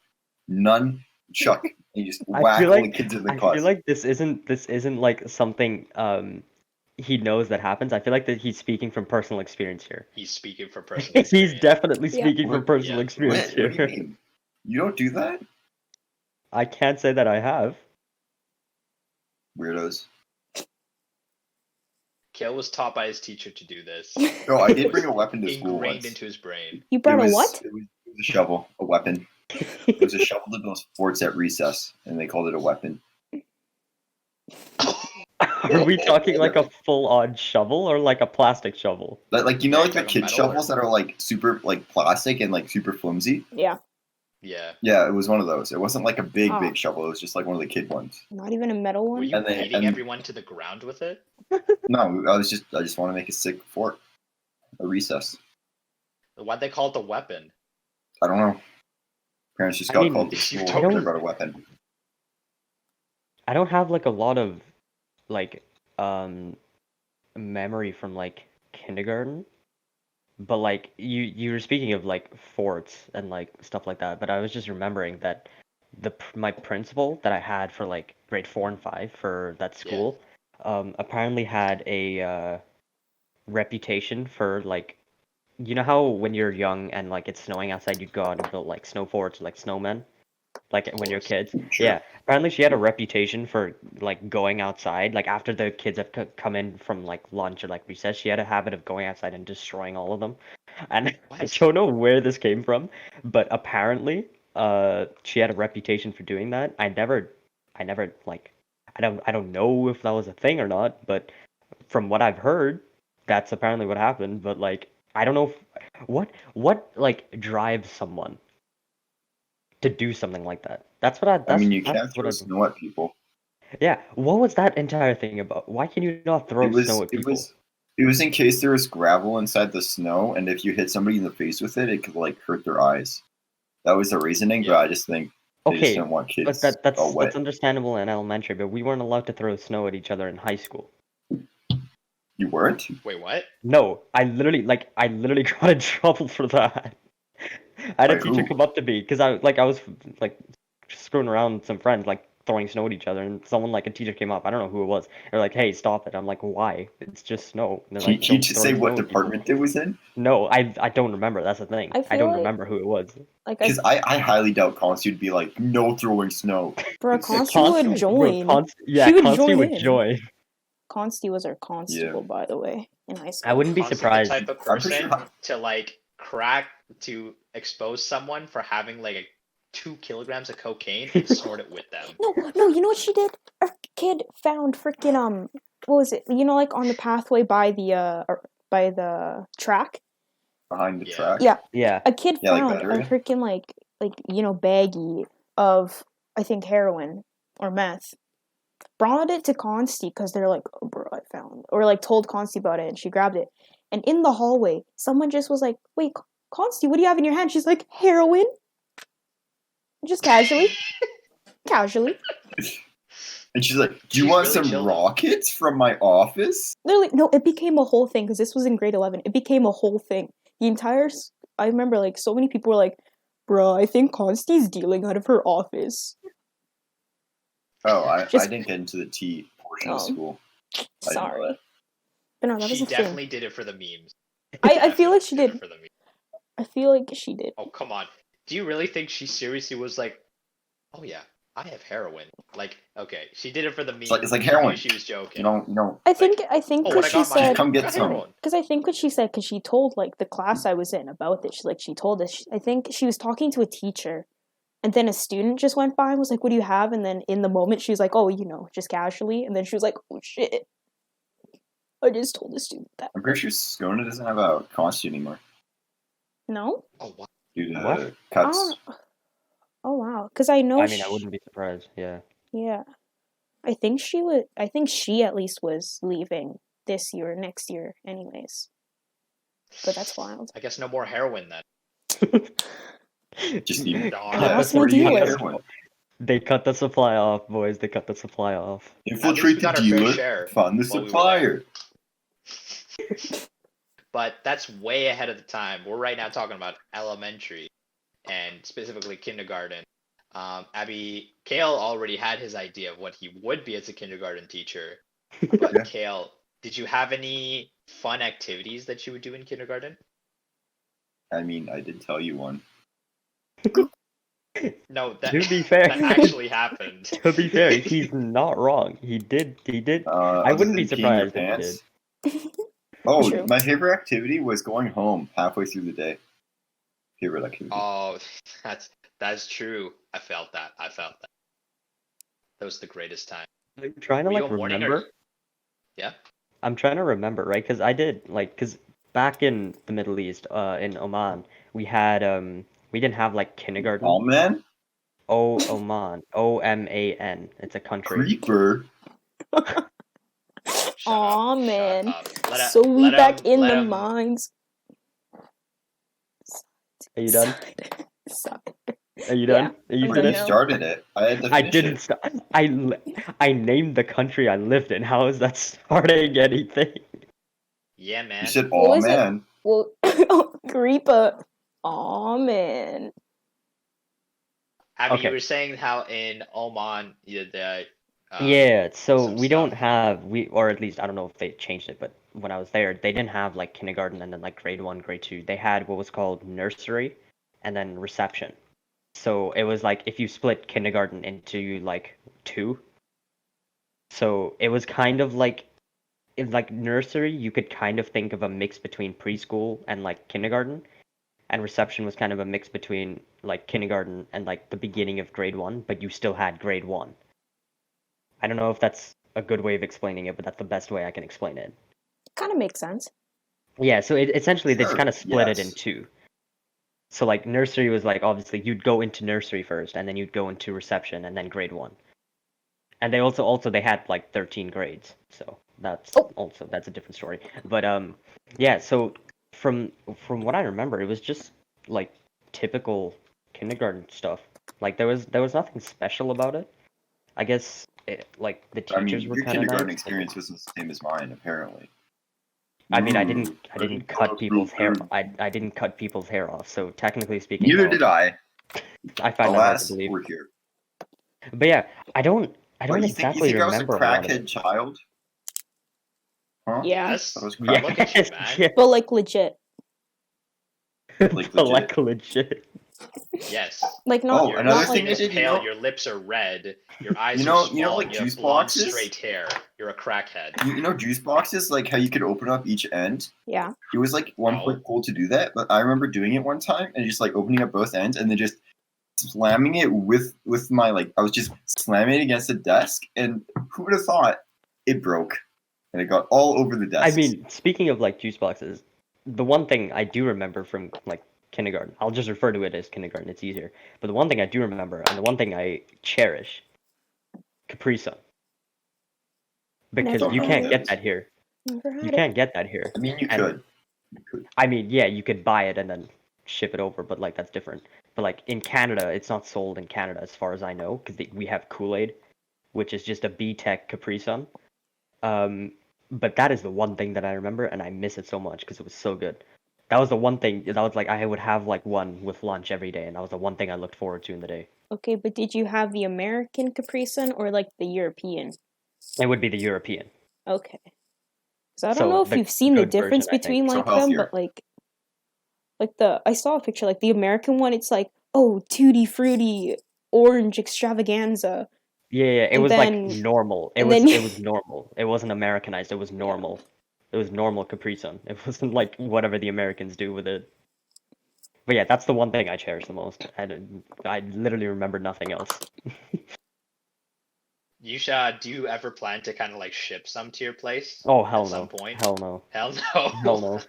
S1: Nunchuck. And you just
S3: I
S1: whack
S3: feel
S1: all
S3: like-
S1: the kids in the
S3: I
S1: class.
S3: feel like this isn't like something he knows that happens. I feel like that he's speaking from personal experience here.
S4: He's speaking from personal experience.
S3: He's definitely
S2: Yeah.
S3: speaking from
S1: What-
S3: personal
S4: yeah.
S3: experience
S1: What do you
S3: here.
S1: mean? You don't do that?
S3: I can't say that I have.
S1: Weirdos.
S4: Cael was taught by his teacher to do this.
S1: No, I did bring a weapon to school
S4: Ingrained
S1: once.
S4: into his brain.
S2: You brought
S1: it was,
S2: a what?
S1: It was a shovel, a weapon. It was a shovel to build forts at recess, and they called it a weapon.
S3: Are we talking like a full-on shovel or like a plastic shovel?
S1: Like you know,
S4: Yeah,
S1: like the
S4: talking
S1: kid
S4: metal
S1: shovels that are like super like plastic and like super flimsy.
S2: Yeah.
S4: Yeah.
S1: Yeah, it was one of those. It wasn't like a big
S2: Ah.
S1: shovel. It was just like one of the kid ones.
S2: Not even a metal
S4: Were
S2: one?
S4: you
S1: And they-
S4: beating
S1: and-
S4: everyone to the ground with it?
S1: No, I just want to make a sick fort, a recess.
S4: Why'd they call it the weapon?
S1: I don't know. Parents just
S3: I
S1: got
S3: mean,
S1: called to
S4: you
S1: school
S4: don't-
S1: and they brought a weapon.
S3: I don't have like a lot of like memory from like kindergarten, but like you were speaking of like forts and like stuff like that, but I was just remembering that my principal that I had for like grade 4 and 5 for that school apparently had a reputation for like, you know how when you're young and like it's snowing outside you'd go out and build like snow forts like snowmen like when you're kids.
S1: Sure.
S3: Yeah, apparently she had a reputation for like going outside, like after the kids have come in from like lunch or like recess, she had a habit of going outside and destroying all of them. And I
S4: What?
S3: don't know where this came from, but apparently she had a reputation for doing that. I never like, I don't know if that was a thing or not, but from what I've heard, that's apparently what happened. But like, I don't know what like drives someone to do something like that. That's what
S1: I mean, you
S3: that's
S1: can't throw
S3: what
S1: snow at people.
S3: Yeah, what was that entire thing about? Why can you not throw snow at people?
S1: It was in case there was gravel inside the snow, and if you hit somebody in the face with it, it could like hurt their eyes. That was the reasoning,
S4: Yeah.
S1: but I just think they just
S3: Okay,
S1: didn't want
S3: but
S1: kids all wet.
S3: that's understandable in elementary, but we weren't allowed to throw snow at each other in high school.
S1: You weren't?
S4: Wait, what?
S3: No, I literally got in trouble for that. I had a
S1: By
S3: teacher
S1: who?
S3: come up to me because I was like screwing around with some friends, like throwing snow at each other, and someone like a teacher came up. I don't know who it was. They're like, "Hey, stop it!" I'm like, "Why? It's just snow." And they're
S1: Can
S3: like,
S1: you
S3: "Don't
S1: just
S3: throw
S1: say
S3: snow
S1: what
S3: at people."
S1: department it was in?
S3: No, I don't remember. That's the thing.
S2: I
S3: I
S2: feel
S3: don't
S2: like-
S3: remember who it was.
S2: Like,
S1: Because I highly doubt Consti would be like, no throwing snow.
S2: bro, Consti would
S3: Bro,
S2: join.
S3: yeah,
S2: She would
S3: Consti
S2: join
S3: would
S2: in.
S3: join.
S2: Consti was our constable, by the way, in high school.
S3: I wouldn't be
S4: Constant's
S3: surprised.
S4: the type of
S1: I'm pretty
S4: person
S1: sure-
S4: to like to expose someone for having like 2 kilograms of cocaine and snort it with them.
S2: No, you know what she did? A kid found freaking what was it? You know, like on the pathway by the track.
S1: Behind the
S4: Yeah.
S1: track.
S2: Yeah.
S3: Yeah.
S2: A kid
S1: Yeah, like
S2: found a
S1: battery?
S2: freaking like baggie of, I think, heroin or meth. Brought it to Consti because they're like, "Oh, bro, I found," or like told Consti about it, and she grabbed it. And in the hallway, someone just was like, "Wait, Consti, what do you have in your hand?" She's like, "Heroin." Just casually. Casually.
S1: And she's like, "Do
S4: She's
S1: you want
S4: really
S1: some
S4: chill, though.
S1: rockets from my office?"
S2: Literally, no, it became a whole thing because this was in grade 11. It became a whole thing. The entire, I remember like so many people were like, "Bro, I think Consti's dealing out of her office."
S1: Oh, I
S2: Just-
S1: didn't get into the T portion of
S2: Oh.
S1: school. I didn't know
S2: Sorry.
S1: that.
S2: But no, that was
S4: She
S2: a thing.
S4: definitely did it for the memes.
S2: I feel like she
S4: Definitely
S2: did.
S4: it for the memes.
S2: I feel like she did.
S4: Oh, come on. Do you really think she seriously was like, "Oh yeah, I have heroin"? Like, okay, she did it for the memes.
S1: It's like
S4: She knew
S1: heroin.
S4: She was joking.
S1: You know.
S2: I think
S4: Oh, when
S2: because
S4: I
S2: she
S4: got my
S2: said,
S1: Come get
S4: got
S1: some.
S4: heroin.
S2: because I think what she said, because she told like the class I was in about this. She told us. I think she was talking to a teacher, and then a student just went by and was like, "What do you have?" And then in the moment she was like, "Oh, just casually." And then she was like, "Oh shit, I just told the student that."
S1: I'm pretty sure Skona doesn't have a costume anymore
S2: No.
S4: Oh, what?
S1: due to
S3: What?
S1: cuts.
S2: Oh wow, because I know.
S3: I mean, I wouldn't be surprised. Yeah.
S2: Yeah, I think she would. I think she at least was leaving this year, or next year, anyways. But that's wild.
S4: I guess no more heroin then.
S1: Just need
S4: Darn.
S2: I lost my
S1: Where do you get
S2: dealer.
S1: heroin?
S3: They cut the supply off, boys. They cut the supply off.
S1: Infiltrate
S4: we
S1: the
S4: got our fair
S1: dealer,
S4: share
S1: fund the
S4: while we were
S1: supplier.
S4: But that's way ahead of the time. We're right now talking about elementary and specifically kindergarten. Abby, Cael already had his idea of what he would be as a kindergarten teacher. But
S1: Yeah.
S4: Cael, did you have any fun activities that you would do in kindergarten?
S1: I mean, I did tell you one.
S4: No, that,
S3: To be fair.
S4: that actually happened.
S3: To be fair, he's not wrong. He did. I
S1: Other
S3: wouldn't be
S1: than peeing your
S3: surprised if he did.
S1: pants. Oh,
S2: True.
S1: my favorite activity was going home halfway through the day. Favorite activity.
S4: Oh, that's true. I felt that. That was the greatest time.
S3: I'm trying to
S4: Were you
S3: like
S4: a morning or-
S3: remember.
S4: Yeah.
S3: I'm trying to remember, right? Because I did because back in the Middle East, in Oman, we had we didn't have like kindergarten.
S1: Oh man,
S3: Oman, OMAN. It's a country.
S1: creeper.
S4: Shut
S2: Aw,
S4: up, shut
S2: man.
S4: up.
S2: So we back in
S4: let
S2: the
S4: him-
S2: mines.
S3: Are you done?
S2: Side.
S3: Are you
S2: Yeah,
S3: done? Are you
S2: I'm
S1: When
S2: done
S1: you
S2: now.
S3: finished?
S1: started it, I had to
S3: I
S1: finish
S3: didn't
S1: it.
S3: start. I named the country I lived in. How is that starting anything?
S4: Yeah, man.
S1: You said,
S2: What
S1: "Oh
S2: was it?
S1: man."
S2: Well, creeper. Aw, man.
S4: Abby,
S3: Okay.
S4: you were saying how in Oman,
S3: Yeah, so
S4: some
S3: we don't
S4: stuff.
S3: have or at least I don't know if they changed it, but when I was there, they didn't have like kindergarten and then like grade 1, grade 2. They had what was called nursery and then reception. So it was like if you split kindergarten into like 2. So it was kind of like in like nursery, you could kind of think of a mix between preschool and like kindergarten, and reception was kind of a mix between like kindergarten and like the beginning of grade 1, but you still had grade 1. I don't know if that's a good way of explaining it, but that's the best way I can explain it.
S2: Kind of makes sense.
S3: Yeah, so essentially they just
S1: Sure,
S3: kind of split it in
S1: yes.
S3: 2. So like nursery was like obviously you'd go into nursery first, and then you'd go into reception, and then grade 1. And they also they had like 13 grades, so that's a different story. But yeah, so from what I remember, it was just like typical kindergarten stuff. Like there was nothing special about it. I guess like the
S1: I mean,
S3: teachers were
S1: your
S3: kind of
S1: kindergarten
S3: nice.
S1: experience wasn't the same as mine, apparently.
S3: I mean, I
S1: Ooh,
S3: didn't cut people's hair. I didn't cut people's hair off. So technically speaking,
S1: Neither
S3: no.
S1: did I.
S3: I find that hard to
S1: Alas,
S3: believe.
S1: we're here.
S3: But yeah, I don't
S1: What, you think
S3: exactly
S1: I was a
S3: remember a lot of
S1: crackhead
S3: it.
S1: child? Huh?
S2: Yeah.
S4: That's
S1: I was
S3: Yeah,
S1: crackhead.
S4: look at you, man.
S3: yeah.
S2: But like legit.
S1: Like,
S3: But,
S1: legit.
S3: like legit.
S4: Yes.
S2: Like not
S1: Oh, another
S2: not
S1: thing
S2: like
S1: I
S4: Your skin is
S1: did, you
S4: pale,
S1: know,
S4: your lips are red, your eyes
S1: you
S4: are
S1: know,
S4: small,
S1: like
S4: and you have
S1: juice
S4: blonde
S1: boxes.
S4: straight hair. You're a crackhead.
S1: You know juice boxes, like how you could open up each end.
S2: yeah.
S1: It was like one
S4: No.
S1: point cool to do that, but I remember doing it one time and just like opening up both ends and then just slamming it with my like I was just slamming it against the desk, and who would have thought it broke and it got all over the desk.
S3: I mean, speaking of like juice boxes, the one thing I do remember from like kindergarten, I'll just refer to it as kindergarten, it's easier. But the one thing I do remember, and the one thing I cherish, Capri Sun. Because
S2: Never
S3: you
S1: Don't know
S3: can't
S1: what
S3: get
S1: that
S3: that here.
S2: Never had
S3: You
S2: it.
S3: can't get that here.
S1: I mean, you
S3: And-
S1: could. You could.
S3: I mean, yeah, you could buy it and then ship it over, but like that's different. But like in Canada, it's not sold in Canada as far as I know, because we have Kool-Aid, which is just a B-Tech Capri Sun. But that is the one thing that I remember, and I miss it so much because it was so good. That was the one thing that was like I would have like one with lunch every day, and that was the one thing I looked forward to in the day.
S2: Okay, but did you have the American Capri Sun or like the European?
S3: It would be the European.
S2: Okay. So I don't
S3: So
S2: know if
S3: the
S2: you've seen the
S3: good version,
S2: difference
S3: I think.
S2: between
S1: So
S2: like them,
S1: healthier.
S2: but like I saw a picture, like the American one, it's like, oh, tutti frutti orange extravaganza.
S3: Yeah, it
S2: And
S3: was
S2: then-
S3: like normal. It
S2: and
S3: was
S2: then-
S3: it was normal. It wasn't Americanized. It was normal. It was normal Capri Sun. It wasn't like whatever the Americans do with it. But yeah, that's the one thing I cherish the most. I literally remember nothing else.
S4: Yusha, do you ever plan to kind of like ship some to your place?
S3: Oh hell
S4: at some
S3: no.
S4: point?
S3: Hell no.
S4: Hell no.
S3: Hell no.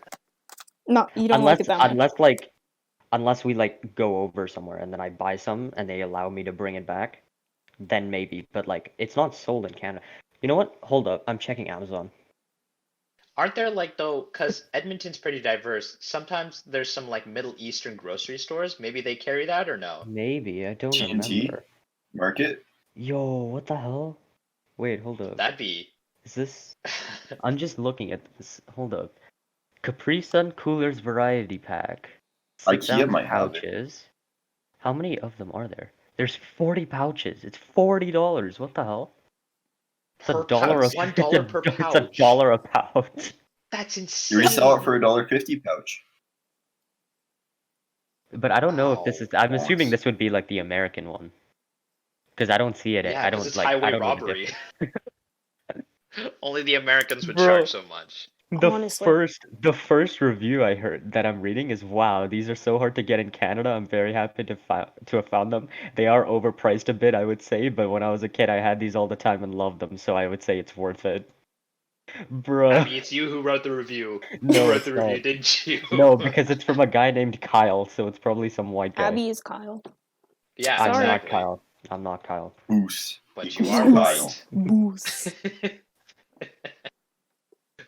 S2: No, you don't like it that much.
S3: Unless we like go over somewhere and then I buy some and they allow me to bring it back, then maybe. But like it's not sold in Canada. You know what? Hold up. I'm checking Amazon.
S4: Aren't there like though, because Edmonton's pretty diverse, sometimes there's some like Middle Eastern grocery stores. Maybe they carry that or no?
S3: Maybe. I don't
S1: G&T?
S3: remember.
S1: Market?
S3: Yo, what the hell? Wait, hold up.
S4: That'd be.
S3: Is this? I'm just looking at this. Hold up. Capri Sun Coolers Variety Pack. 6
S1: IKEA
S3: ounce
S1: might have it.
S3: pouches. How many of them are there? There's 40 pouches. It's $40. What the hell? It's
S4: Per
S3: a dollar a
S4: pouch, $1 per
S3: It's
S4: pouch.
S3: $1 a pouch.
S4: That's
S1: You
S4: insane.
S1: resell it for $1.50 pouch.
S3: But I don't know if this is.
S4: Wow.
S3: I'm assuming
S1: Box.
S3: this would be like the American one. Because I don't see it.
S4: Yeah,
S3: I
S4: because
S3: don't
S4: it's
S3: like.
S4: highway
S3: I don't know the
S4: robbery.
S3: difference.
S4: Only the Americans would
S3: Bro.
S4: charge so much.
S2: Honestly.
S3: The first review I heard that I'm reading is, wow, these are so hard to get in Canada. I'm very happy to have found them. They are overpriced a bit, I would say, but when I was a kid I had these all the time and loved them, so I would say it's worth it. Bruh.
S4: Abby, it's you who wrote the review.
S3: No,
S4: you wrote
S3: it's
S4: the review,
S3: not.
S4: didn't you?
S3: No, because it's from a guy named Kyle, so it's probably some white guy.
S2: Abby is Kyle.
S4: Yeah,
S3: I'm
S2: Sorry.
S3: not
S4: exactly.
S3: Kyle. I'm not Kyle.
S1: Goose.
S4: But
S1: You
S4: you are
S1: Kyle.
S4: white.
S2: Boos.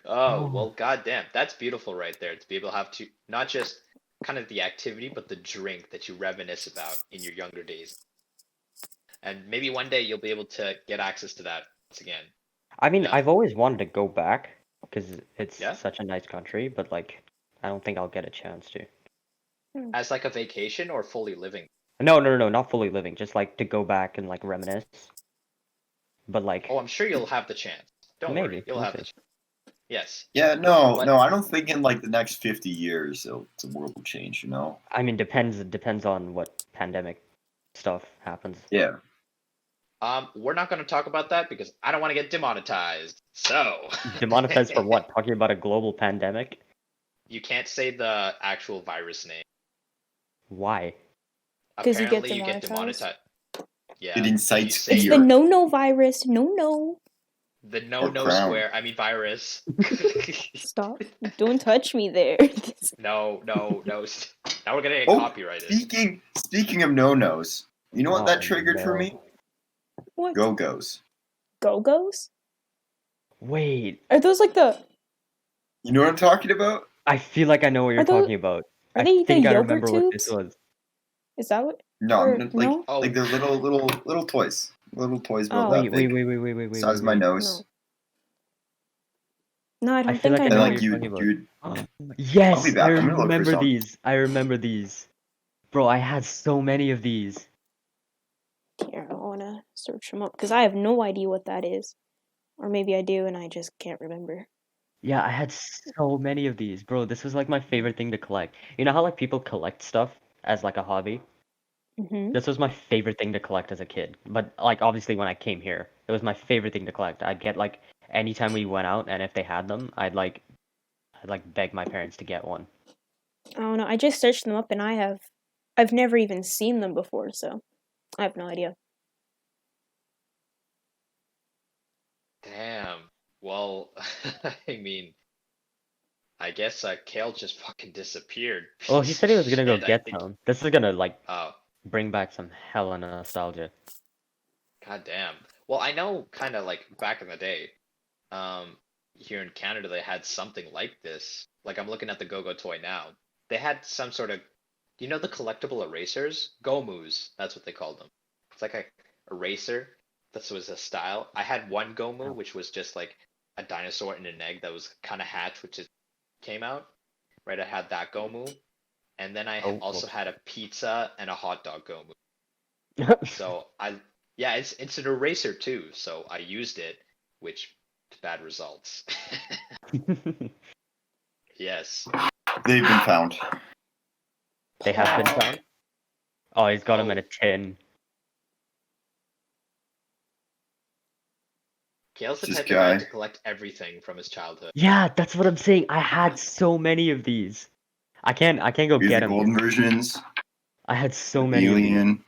S4: Oh, well, goddamn. That's beautiful right there to be able to have to not just kind of the activity, but the drink that you reminisce about in your younger days. And maybe one day you'll be able to get access to that once again.
S3: I mean,
S4: Yeah.
S3: I've always wanted to go back because it's
S4: Yeah.
S3: such a nice country, but like, I don't think I'll get a chance to.
S4: As like a vacation or fully living.
S3: No, not fully living. Just like to go back and like reminisce. But like,
S4: Oh, I'm sure you'll have the chance. Don't worry,
S3: Maybe,
S4: you'll
S3: we'll
S4: have
S3: see.
S4: the chance. Yes.
S1: Yeah, no,
S4: But-
S1: I don't think in like the next 50 years the world will change, you know?
S3: I mean, depends on what pandemic stuff happens.
S1: Yeah.
S4: We're not going to talk about that because I don't want to get demonetized. So.
S3: Demonetized for what? Talking about a global pandemic?
S4: You can't say the actual virus name.
S3: Why?
S2: 'Cause you get
S4: Apparently, you get
S2: demonetized?
S4: demonetized. Yeah.
S1: It
S4: if you
S1: incites
S4: say
S2: It's
S1: fear.
S2: the no virus. No.
S4: the
S1: Or
S4: no
S1: crown.
S4: square. I mean virus.
S2: Stop. Don't touch me there.
S4: No. Now we're gonna get
S1: Oh,
S4: copyrighted.
S1: Speaking of no-nos, you know what that
S3: Oh,
S1: triggered for
S3: no.
S1: me?
S2: What?
S1: Go-Go's.
S2: Go-Go's?
S3: Wait,
S2: Are those like the...
S1: You know what I'm talking about?
S3: I feel like I know what you're
S2: Are those-
S3: talking about.
S2: Are
S3: I
S2: they the
S3: think I
S2: yogurt
S3: remember what this
S2: tubes?
S3: was.
S2: Is that what...
S1: No,
S2: Or-
S1: like
S2: no?
S4: Oh.
S1: like they're little toys. Little toys about
S2: Oh.
S1: that
S3: Wait,
S1: big.
S3: wait.
S1: Size of my nose.
S2: No, I don't
S3: I feel
S2: think
S3: like I
S2: I
S1: And
S3: know
S2: know.
S3: what
S1: like
S3: you're
S1: you
S3: talking about.
S1: you'd
S3: Yes,
S1: I'll be back.
S3: I
S1: I'm gonna look for
S3: remember
S1: some.
S3: these. I remember these. Bro, I had so many of these.
S2: Here, I wanna search them up because I have no idea what that is, or maybe I do and I just can't remember.
S3: Yeah, I had so many of these, bro. This was like my favorite thing to collect. You know how like people collect stuff as like a hobby?
S2: Mm-hmm.
S3: This was my favorite thing to collect as a kid. But like obviously when I came here, it was my favorite thing to collect. I'd get like anytime we went out and if they had them, I'd beg my parents to get one.
S2: I don't know. I just searched them up and I've never even seen them before, so I have no idea.
S4: Damn. Well, I mean, I guess Cael just fucking disappeared.
S3: Well, he said he was gonna go
S4: Shit, I
S3: get
S4: think.
S3: some. This is gonna like
S4: Oh,
S3: bring back some hella nostalgia.
S4: god damn. Well, I know kind of like back in the day, here in Canada they had something like this. Like I'm looking at the Go-Go toy now. They had some sort of, you know, the collectible erasers? Gomus, that's what they called them. It's like a eraser. This was a style. I had one Gomu, which was just like a dinosaur in an egg that was kind of hatched, which is came out. Right, I had that Gomu, and then I
S3: Oh,
S4: also had a pizza and a hot dog Gomu. So yeah, it's an eraser too. So I used it, which bad results. Yes.
S1: They've been found.
S3: They have been found. Oh, he's got him in a tin.
S4: Cael's the
S1: This
S4: type of guy
S1: guy.
S4: to collect everything from his childhood.
S3: Yeah, that's what I'm saying. I had so many of these. I can't go
S1: Here's
S3: get
S1: the
S3: them.
S1: golden versions.
S3: I had so
S1: the
S3: many of these.
S1: alien.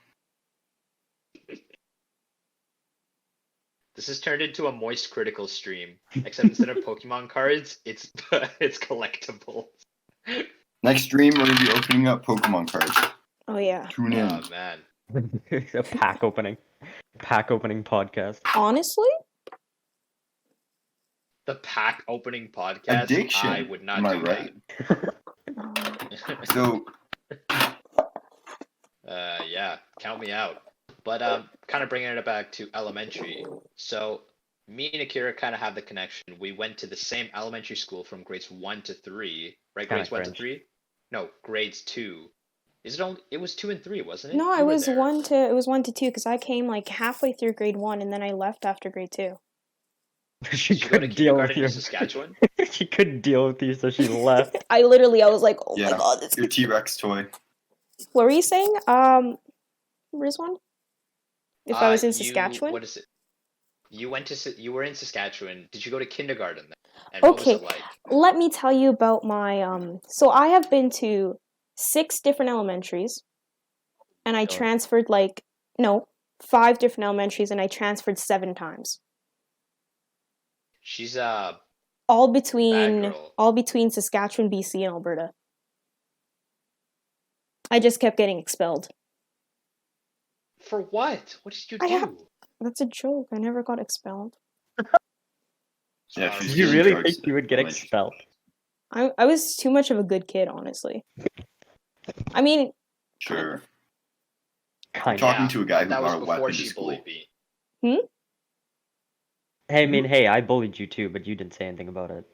S4: This has turned into a moist critical stream, except instead of Pokemon cards, it's it's collectibles.
S1: Next stream, we're gonna be opening up Pokemon cards.
S2: Oh yeah.
S1: Tune in.
S4: Oh man.
S3: A pack opening podcast.
S2: Honestly?
S4: The pack opening podcast.
S1: Addiction.
S4: I would not
S1: Am I
S4: do
S1: right?
S4: that.
S1: So
S4: Yeah, count me out. But kind of bringing it back to elementary. So me and Akira kind of have the connection. We went to the same elementary school from grades 1 to 3, right?
S3: Kinda
S4: Grades 1 to
S3: cringe.
S4: 3? No, grades 2. Is it only? It was 2 and 3, wasn't it?
S2: No,
S4: You
S2: it
S4: were
S2: was
S4: there.
S2: 1 to 2 because I came like halfway through grade 1 and then I left after grade 2.
S3: She
S4: Did you go to
S3: couldn't deal with
S4: kindergarten in
S3: you.
S4: Saskatchewan?
S3: She couldn't deal with you, so she left.
S2: I was like, oh
S1: yeah,
S2: my god, this
S1: your T-Rex toy.
S2: What were you saying? Rizwan? If I was in Saskatchewan?
S4: What is it? You were in Saskatchewan. Did you go to kindergarten then? And what was
S2: Okay,
S4: it like?
S2: let me tell you about my so I have been to 6 different elementaries and I
S3: Oh.
S2: transferred 5 different elementaries and I transferred 7 times.
S4: She's
S2: All
S4: bad
S2: between
S4: girl.
S2: Saskatchewan, BC, and Alberta. I just kept getting expelled.
S4: For what? What did you
S2: I
S4: do?
S2: have- That's a joke. I never got expelled.
S1: Yeah, she's
S3: Did you
S1: doing
S3: really
S1: drugs
S3: think you would get
S1: elementary.
S3: expelled?
S2: I was too much of a good kid, honestly. I mean,
S1: Sure.
S3: Kind
S1: Talking
S4: Yeah,
S1: to a guy who
S4: that was
S1: brought a
S4: before
S1: weapon to
S4: she
S1: school.
S4: bullied me.
S3: Hey, I mean, hey, I bullied you too, but you didn't say anything about it.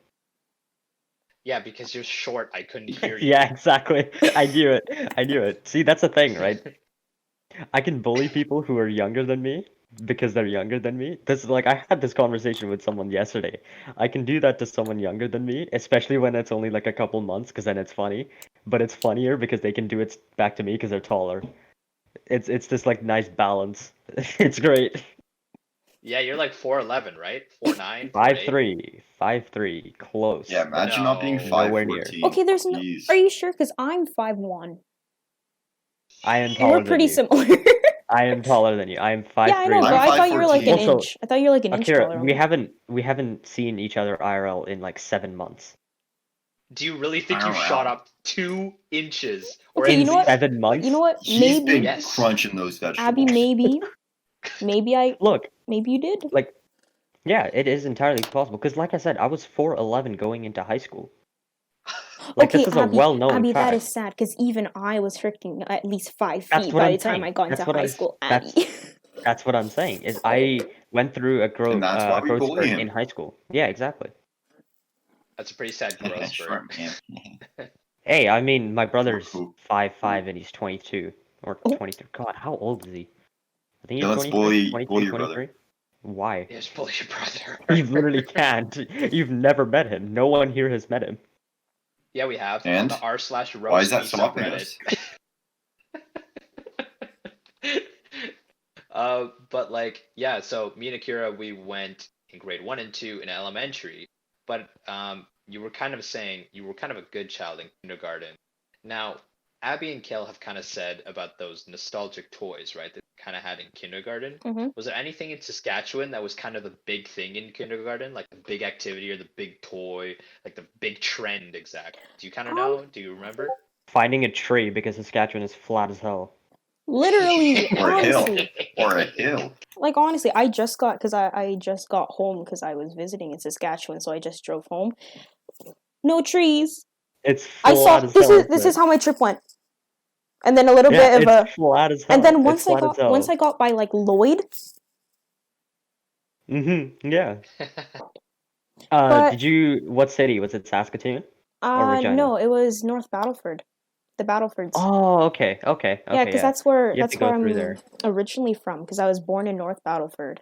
S4: Yeah, because you're short, I couldn't hear you.
S3: Yeah, exactly. I knew it. I knew it. See, that's the thing, right? I can bully people who are younger than me because they're younger than me. This is like I had this conversation with someone yesterday. I can do that to someone younger than me, especially when it's only like a couple months, because then it's funny. But it's funnier because they can do it back to me because they're taller. It's this like nice balance. It's great.
S4: Yeah, you're like 4'11", right? 4'9",
S3: 5'3", 5'3", close.
S1: Yeah, imagine not being
S4: No.
S3: Nowhere near.
S1: 5'14".
S2: okay, there's no.
S1: Jeez.
S2: Are you sure? Because I'm 5'1".
S3: I am
S2: And
S3: taller
S2: we're
S3: than
S2: pretty
S3: you.
S2: similar.
S3: I am taller than you. I am 5'3".
S2: Yeah, I know, but
S1: I'm
S2: I thought you were like an
S1: 5'14".
S3: Also,
S2: inch. I thought you were like an inch
S3: Akira,
S2: taller.
S3: we haven't seen each other IRL in like 7 months.
S4: Do you really think
S1: I
S4: you
S1: don't know.
S4: shot up 2 inches? Or
S2: Okay,
S4: at
S2: you know what?
S4: least-
S3: 7 months?
S2: You know what?
S1: He's
S2: Maybe
S1: been
S4: Yes.
S1: crunching those vegetables.
S2: Abby, maybe
S3: Look,
S2: you did.
S3: like, yeah, it is entirely possible. Because, like I said, I was 4'11" going into high school. Like,
S2: Okay,
S3: this is a
S2: Abby,
S3: well-known
S2: Abby,
S3: fact.
S2: that is sad because even I was freaking at least 5
S3: That's
S2: feet
S3: what
S2: by
S3: I'm
S2: the time
S3: saying.
S2: I got
S3: That's
S2: into
S3: what
S2: high
S3: I'm-
S2: school.
S3: that's-
S2: Abby.
S3: That's what I'm saying. Is I went through a
S1: And that's why we bully
S3: spurt
S1: him.
S3: in high school. Yeah, exactly.
S4: That's a pretty sad growth spurt.
S1: Shrimp, man.
S3: Hey, I mean, my brother's
S1: Cool.
S3: 5'5" and he's 22 or
S2: Oh.
S3: 23. God, how old is he? I think
S1: Yeah,
S3: he's
S1: let's
S3: 23,
S1: bully
S3: 22,
S1: your brother.
S3: 23. Why?
S4: Yes, bully your brother.
S3: You literally can't. You've never met him. No one here has met him.
S4: Yeah, we have.
S1: And?
S4: On the r/roast
S1: Why is that
S4: me
S1: stopping
S4: subreddit.
S1: us?
S4: But like, yeah, so me and Akira, we went in grade 1 and 2 in elementary, but you were kind of saying you were kind of a good child in kindergarten. Now, Abby and Cael have kind of said about those nostalgic toys, right, that they kind of had in kindergarten.
S2: Mm-hmm.
S4: Was there anything in Saskatchewan that was kind of the big thing in kindergarten, like the big activity or the big toy, like the big trend exact? Do you kind of know? Do you remember?
S3: Finding a tree because Saskatchewan is flat as hell.
S2: Literally,
S1: Or a hill.
S2: honestly.
S1: Or a hill.
S2: Like, honestly, I just got, because I just got home because I was visiting in Saskatchewan, so I just drove home. No trees.
S3: It's
S2: I saw,
S3: flat as hell.
S2: this is how my trip went. And then a little
S3: Yeah,
S2: bit of
S3: it's flat as hell.
S2: and then
S3: It's flat as hell.
S2: once I got by, like, Lloyd.
S3: Yeah.
S2: But-
S3: Did you, what city? Was it Saskatoon? Or Regina?
S2: No, it was North Battleford. The Battlefords.
S3: Oh, okay.
S2: Yeah, because that's where
S3: You have to go
S2: I'm
S3: through there.
S2: originally from, because I was born in North Battleford.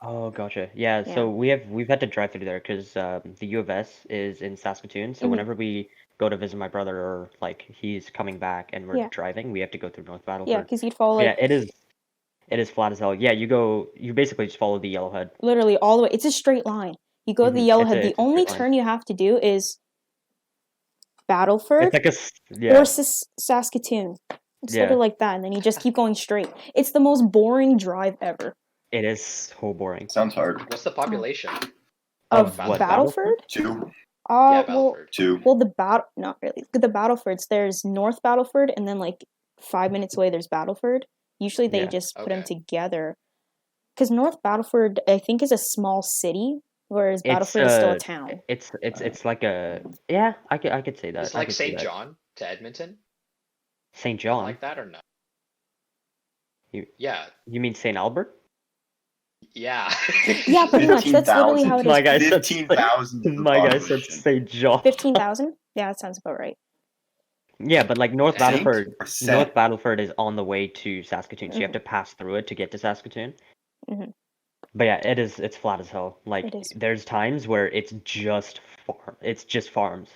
S3: Oh, gotcha. Yeah, so we've had to drive through there because the U of S is in Saskatoon. So
S2: Mhm.
S3: whenever we go to visit my brother or like he's coming back and we're
S2: Yeah.
S3: driving, we have to go through North
S2: Yeah,
S3: Battleford.
S2: because you'd follow,
S3: Yeah,
S2: like,
S3: it is flat as hell. Yeah, you basically just follow the Yellowhead.
S2: literally all the way. It's a straight line. You go to the
S3: Mhm,
S2: Yellowhead.
S3: it's
S2: The
S3: a
S2: only
S3: straight line.
S2: turn you have to do is Battleford
S3: It's like
S2: or Saskatoon. It's sort
S3: Yeah.
S2: of like that, and then you just keep going straight. It's the most boring drive ever.
S3: It is so boring.
S1: Sounds hard.
S4: What's the population?
S2: Of
S3: what,
S2: Battleford?
S1: 2.
S4: Yeah,
S2: Well,
S4: Battleford.
S1: 2.
S2: not really. The Battlefords, there's North Battleford, and then, like, 5 minutes away, there's Battleford. Usually they
S3: Yeah.
S2: just put them
S4: Okay.
S2: together. Because North Battleford, I think, is a small city, whereas Battleford is still a town.
S3: It's like a yeah. I could say that.
S4: It's
S3: I
S4: like
S3: could say
S4: St.
S3: that.
S4: John to Edmonton?
S3: St.
S4: Something
S3: John.
S4: like that or no?
S3: You-
S4: Yeah.
S3: You mean St. Albert?
S4: Yeah.
S2: Yeah, pretty much. That's literally how it
S3: My
S2: is.
S3: guy said
S1: 15,000.
S3: My guy said St. John.
S2: 15,000? Yeah, that sounds about right.
S3: Yeah, but like North
S1: Saint
S3: Battleford,
S1: or Saint?
S3: North Battleford is on the way to Saskatoon, so you have to pass through it to get to Saskatoon.
S2: Mhm.
S3: But yeah, it's flat as hell. Like
S2: It is.
S3: there's times where it's just farms.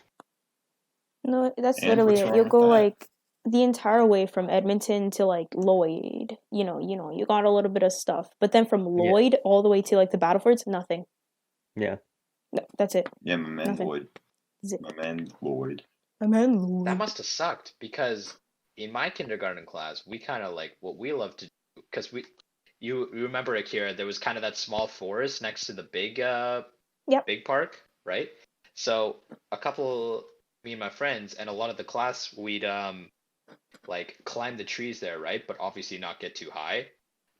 S2: No, that's
S1: And
S2: literally
S1: what's
S2: it.
S1: wrong
S2: You'll
S1: with
S2: go,
S1: that?
S2: like, the entire way from Edmonton to, like, Lloyd. You got a little bit of stuff. But then from Lloyd all the way to, like, the Battlefords, nothing.
S3: Yeah.
S2: No, that's it.
S1: Yeah, my man
S2: Nothing.
S1: Lloyd.
S2: Is it?
S1: My man Lloyd.
S4: That must have sucked because in my kindergarten class, we kind of like what we love to do because you remember Akira, there was kind of that small forest next to the big big park, right? So me and my friends and a lot of the class, we'd like climb the trees there, right? But obviously not get too high.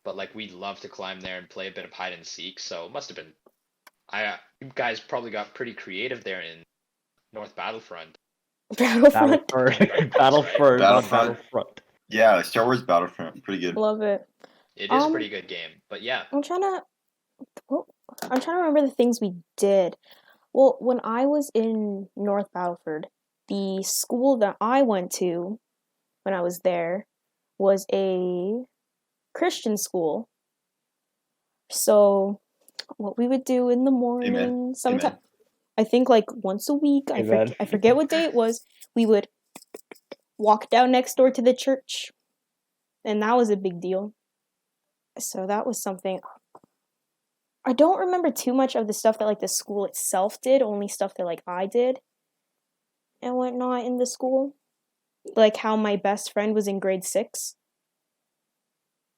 S4: But like we'd love to climb there and play a bit of hide and seek. So it must have been you guys probably got pretty creative there in North Battlefront.
S2: Battlefront.
S3: Battlefront. Battlefront.
S1: Yeah, Star Wars Battlefront. Pretty good.
S2: Love it.
S4: It is a pretty good game, but yeah.
S2: I'm trying to remember the things we did. Well, when I was in North Battleford, the school that I went to when I was there was a Christian school. So what we would do in the morning, sometimes I think like once a week, I forget what day it was, we would walk down next door to the church. And that was a big deal. So that was something. I don't remember too much of the stuff that like the school itself did, only stuff that like I did and whatnot in the school. Like how my best friend was in grade 6.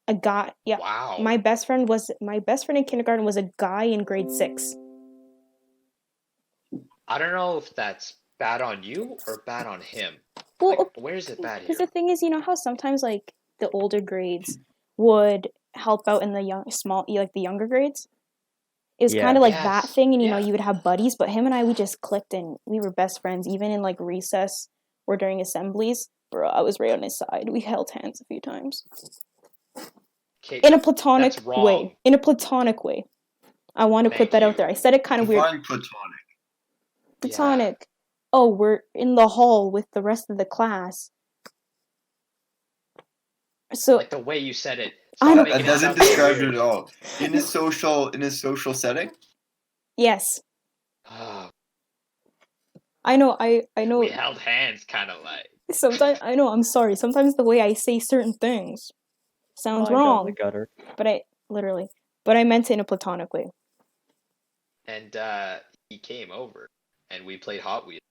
S4: Wow.
S2: My best friend in kindergarten was a guy in grade 6.
S4: I don't know if that's bad on you or bad on him.
S2: Well,
S4: like, where is it bad here?
S2: Because the thing is, you know how sometimes like the older grades would help out in the the younger grades. It was kind of like that thing, and you know you would have buddies. But him and I, we just clicked, and we were best friends, even in like recess or during assemblies. Bro, I was right on his side. We held hands a few times. In a platonic way. In a platonic way. I want to put that out there. I said it kind of weird. Platonic. Yeah. Oh, we're in the hall with the rest of the class. So
S4: Like the way you said it.
S2: I
S4: Stop
S2: know.
S4: making
S1: That
S4: it
S1: doesn't
S4: sound so
S1: describe it
S4: weird.
S1: at all. In a social setting.
S2: Yes,
S4: Oh,
S2: I know. I know.
S4: we held hands, kind of like.
S2: Sometimes I know. I'm sorry. Sometimes the way I say certain things sounds
S3: Fly down the
S2: wrong,
S3: gutter.
S2: but I meant it in a platonic way.
S4: And he came over, and we played Hot Wheels.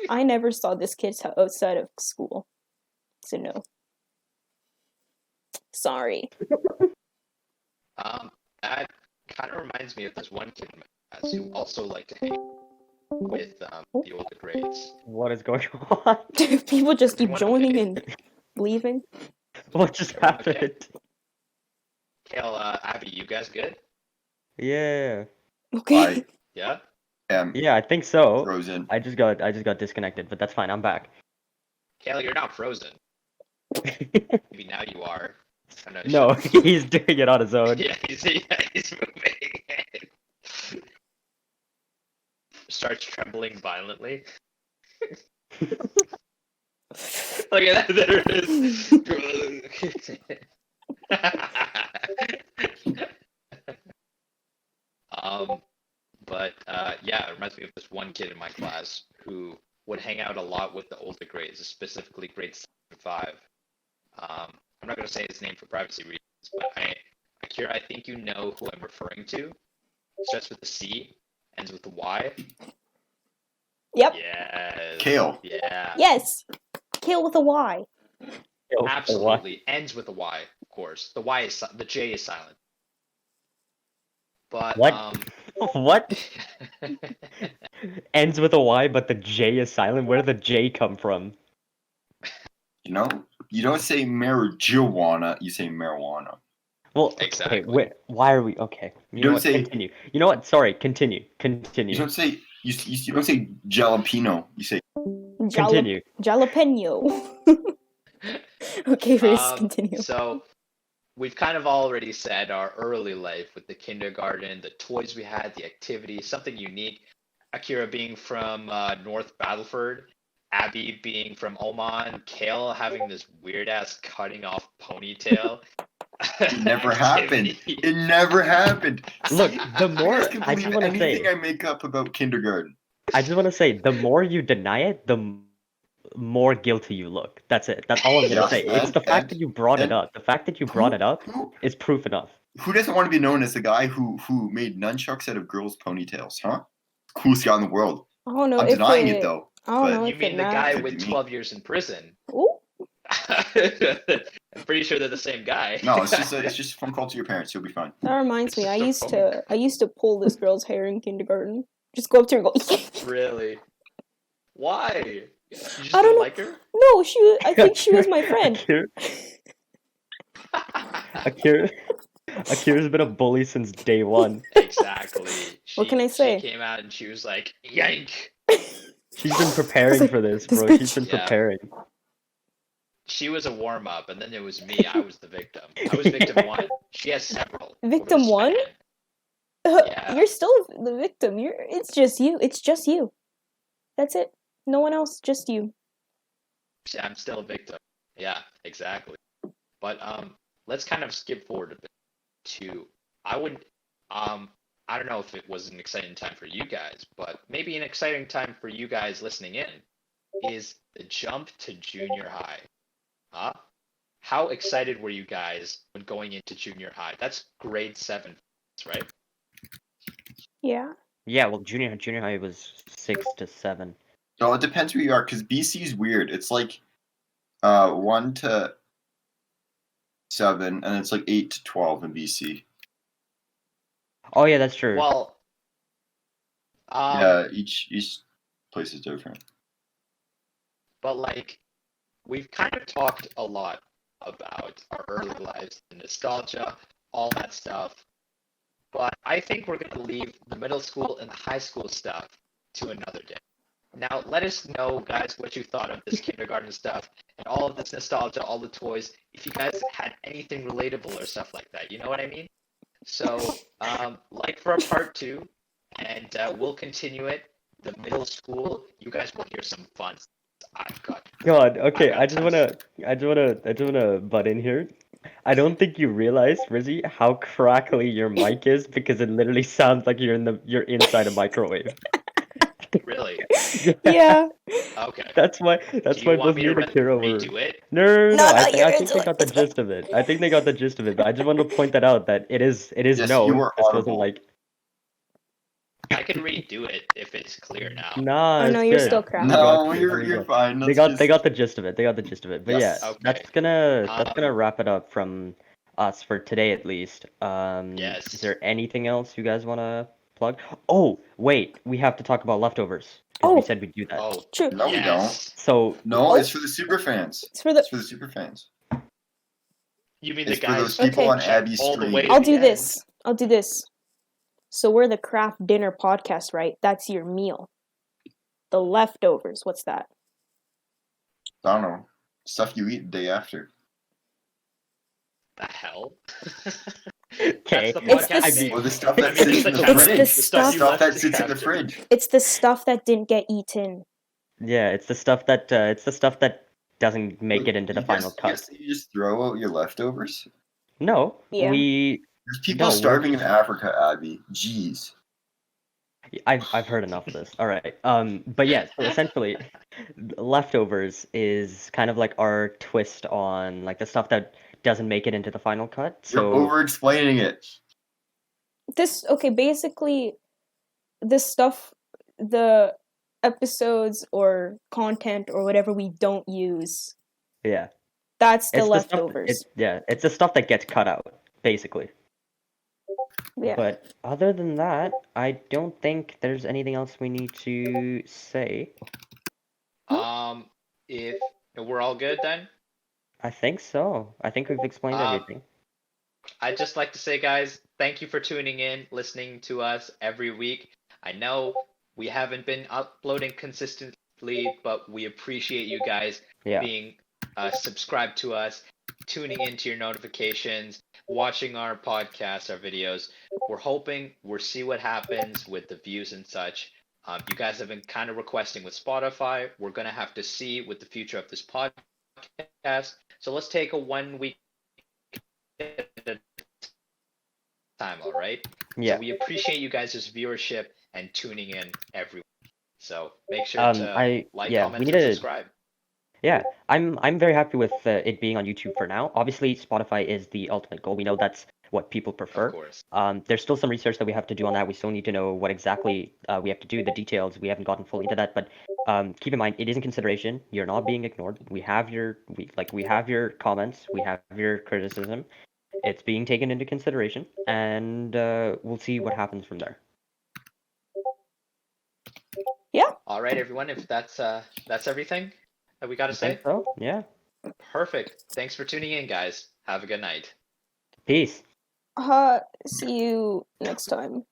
S2: I never saw this kid outside of school, so no. Sorry.
S4: That kind of reminds me of this one kid in my class who also liked to hang with the older grades.
S3: What is going on?
S2: People just keep
S4: Everyone
S2: joining
S4: okay?
S2: and leaving.
S3: What just
S4: Everyone okay?
S3: happened?
S4: Cael, Abby, you guys good?
S3: Yeah.
S2: Okay.
S4: Yeah?
S3: Yeah, I think so.
S1: Frozen.
S3: I just got disconnected, but that's fine. I'm back.
S4: Cael, you're not frozen. Maybe now you are. Oh, no,
S3: No,
S4: shut-
S3: he's doing it on his own.
S4: yeah, he's moving. Starts trembling violently. Look at that, there it is. But yeah, it reminds me of this one kid in my class who would hang out a lot with the older grades, specifically grades 7 and 5. I'm not going to say his name for privacy reasons, but Akira, I think you know who I'm referring to. Starts with a C, ends with a Y.
S2: Yep.
S4: Yes.
S1: Cael.
S4: Yeah.
S2: Yes. Cael with a Y.
S3: Oh,
S4: Absolutely. Ends with a Y, of course. The J is silent. But
S3: What? What? Ends with a Y, but the J is silent. Where did the J come from?
S1: You know, you don't say marijuana. You say marijuana.
S3: Well,
S4: Exactly.
S3: okay. Why are we okay? You know
S1: don't
S3: what?
S1: say-
S3: Continue. You know what? Sorry. Continue.
S1: You
S3: Continue.
S1: don't say you don't say jalapeno. You say
S3: Continue.
S2: Jalapeno. Okay, Riz, continue.
S4: So we've kind of already said our early life with the kindergarten, the toys we had, the activities, something unique. Akira being from North Battleford, Abby being from Oman, Cael having this weird ass cutting off ponytail.
S1: it never happened.
S4: activity.
S1: It never happened.
S3: Look,
S1: See,
S3: the
S1: you
S3: more
S1: guys can
S3: I just
S1: believe
S3: want to
S1: anything
S3: say,
S1: I make up about kindergarten.
S3: the more you deny it, the more guilty you look. That's it. That's all I'm gonna
S1: Yeah,
S3: say. It's the fact that you brought it up. The fact that you brought it up is proof enough.
S1: Who doesn't want to be known as the guy who made nunchucks out of girls' ponytails, huh? Coolest guy in the world.
S2: I don't know
S1: I'm
S2: if
S1: denying it though.
S2: I don't know
S1: But
S4: You
S2: if
S4: mean
S2: it
S4: the guy
S2: matters.
S4: with 12 years in prison?
S2: Ooh.
S4: I'm pretty sure they're the same guy.
S1: no, it's just a phone call to your parents. You'll be fine.
S2: That reminds me.
S4: It's just a
S2: I used to pull this girl's hair in kindergarten. Just go up to her and go.
S4: Really? Why? You just
S2: I
S4: didn't
S2: don't know.
S4: like her?
S2: No, I think she was my friend.
S3: Akira's been a bully since day one.
S4: Exactly.
S2: What can I say?
S4: She came out and she was like, yank!
S3: She's been preparing
S2: like,
S3: for this,
S2: this
S3: bro. She's
S2: bitch.
S3: been
S4: Yeah.
S3: preparing.
S4: She was a warm up, and then it was me. I was the victim. I was victim one. She has several.
S2: Victim
S4: over the
S2: one?
S4: span. Yeah.
S2: You're still the victim. It's just you. It's just you. That's it. No one else. Just you.
S4: I'm still a victim. Yeah, exactly. But let's kind of skip forward a bit to I don't know if it was an exciting time for you guys, but maybe an exciting time for you guys listening in is the jump to junior high. Huh? How excited were you guys when going into junior high? That's grade 7, right?
S2: Yeah.
S3: Yeah, well, junior high was 6 to 7.
S1: No, it depends where you are, because BC is weird. It's like 1 to 7, and it's like 8 to 12 in BC.
S3: Oh yeah, that's true.
S4: Well,
S1: Yeah, each place is different.
S4: but like we've kind of talked a lot about our early lives, the nostalgia, all that stuff. But I think we're gonna leave the middle school and the high school stuff to another day. Now, let us know, guys, what you thought of this kindergarten stuff and all of this nostalgia, all the toys. If you guys had anything relatable or stuff like that, you know what I mean? So, like for a part 2, and we'll continue it. The middle school, you guys will hear some fun I've got.
S3: God, okay,
S4: I got tons.
S3: I just wanna butt in here. I don't think you realize, Rizzy, how crackly your mic is because it literally sounds like you're inside a microwave.
S4: Really?
S2: Yeah.
S4: Okay.
S3: That's why
S4: Do you want
S3: both
S4: me
S3: me
S4: to
S3: and Akira were.
S4: redo it?
S3: No.
S2: No, you're
S3: I think
S2: into
S3: they
S2: it.
S3: got the
S2: It's fine.
S3: gist of it. I think they got the gist of it, but I just wanted to point that out that it is
S1: Yes, you
S3: known.
S1: are
S3: This wasn't
S1: audible.
S3: like
S4: I can redo it if it's clear now.
S3: nah,
S2: Oh no,
S3: it's
S2: you're
S3: good.
S2: still
S3: We
S2: crappy.
S1: No,
S3: got you. We
S1: you're
S3: got
S1: fine.
S3: they
S1: Let's
S3: got
S1: just
S3: the gist of it. They got the gist of it. But yeah,
S1: yes.
S4: Okay.
S3: that's gonna wrap it up from us for today at least. Is
S4: Yes.
S3: there anything else you guys wanna plug? Oh, wait, we have to talk about leftovers because
S2: Oh.
S3: we said we'd do that.
S4: Oh,
S2: True.
S1: No, we don't.
S4: yes.
S3: So
S1: No,
S2: Oh.
S1: it's for the super fans.
S2: It's for the.
S1: It's for the super fans.
S4: You mean
S1: It's
S4: the
S1: for
S4: guys
S1: those
S4: who
S1: people
S2: Okay.
S1: on
S4: jump
S1: Abby's
S4: all the way
S1: stream.
S4: to
S2: I'll
S4: the
S2: do
S4: end?
S2: this. I'll do this. So we're the craft dinner podcast, right? That's your meal. The leftovers. What's that?
S1: I don't know. Stuff you eat the day after.
S4: The hell?
S3: okay,
S4: That's the
S2: It's
S4: podcast
S2: the
S4: name.
S1: Or the stuff
S4: I
S1: that
S4: mean,
S1: sits
S4: it's
S1: in
S4: the
S1: the
S4: challenge.
S1: fridge.
S2: the
S4: The
S2: stuff-
S4: you
S1: Stuff
S4: left
S1: that
S4: the
S1: sits in the
S4: after.
S1: fridge.
S2: It's the stuff that didn't get eaten.
S3: yeah, it's the stuff that doesn't make it into the final cut.
S1: You just throw out your leftovers?
S3: No,
S2: Yeah.
S1: There's people
S3: No, we're
S1: starving in
S3: just-
S1: Africa, Abby. Jeez.
S3: I've heard enough of this. All right. But yeah, so essentially, leftovers is kind of like our twist on like the stuff that doesn't make it into the final cut.
S1: You're
S3: So
S1: over explaining it.
S2: Basically, this stuff, the episodes or content or whatever we don't use,
S3: yeah,
S2: that's the
S3: it's the stuff.
S2: leftovers.
S3: It's the stuff that gets cut out, basically.
S2: Yeah.
S3: But other than that, I don't think there's anything else we need to say.
S4: If we're all good then,
S3: I think so. I think we've explained everything.
S4: I'd just like to say, guys, thank you for tuning in, listening to us every week. I know we haven't been uploading consistently, but we appreciate you guys
S3: Yeah.
S4: being subscribed to us, tuning into your notifications, watching our podcasts, our videos. We'll see what happens with the views and such. You guys have been kind of requesting with Spotify. We're going to have to see with the future of this podcast. So let's take a 1 week at a time, all right?
S3: Yeah.
S4: So we appreciate you guys' viewership and tuning in every week. So make sure to comment,
S3: we need
S4: and
S3: to
S4: subscribe.
S3: Yeah, I'm very happy with it being on YouTube for now. Obviously, Spotify is the ultimate goal. We know that's what people prefer.
S4: Of course.
S3: There's still some research that we have to do on that. We still need to know what exactly we have to do, the details. We haven't gotten fully into that, but keep in mind it is in consideration. You're not being ignored. We have your comments. We have your criticism. It's being taken into consideration, and we'll see what happens from there.
S2: Yeah.
S4: All right, everyone. If that's everything that we got to
S3: I
S4: say.
S3: think so. Yeah.
S4: Perfect. Thanks for tuning in, guys. Have a good night.
S3: Peace.
S2: See you next time.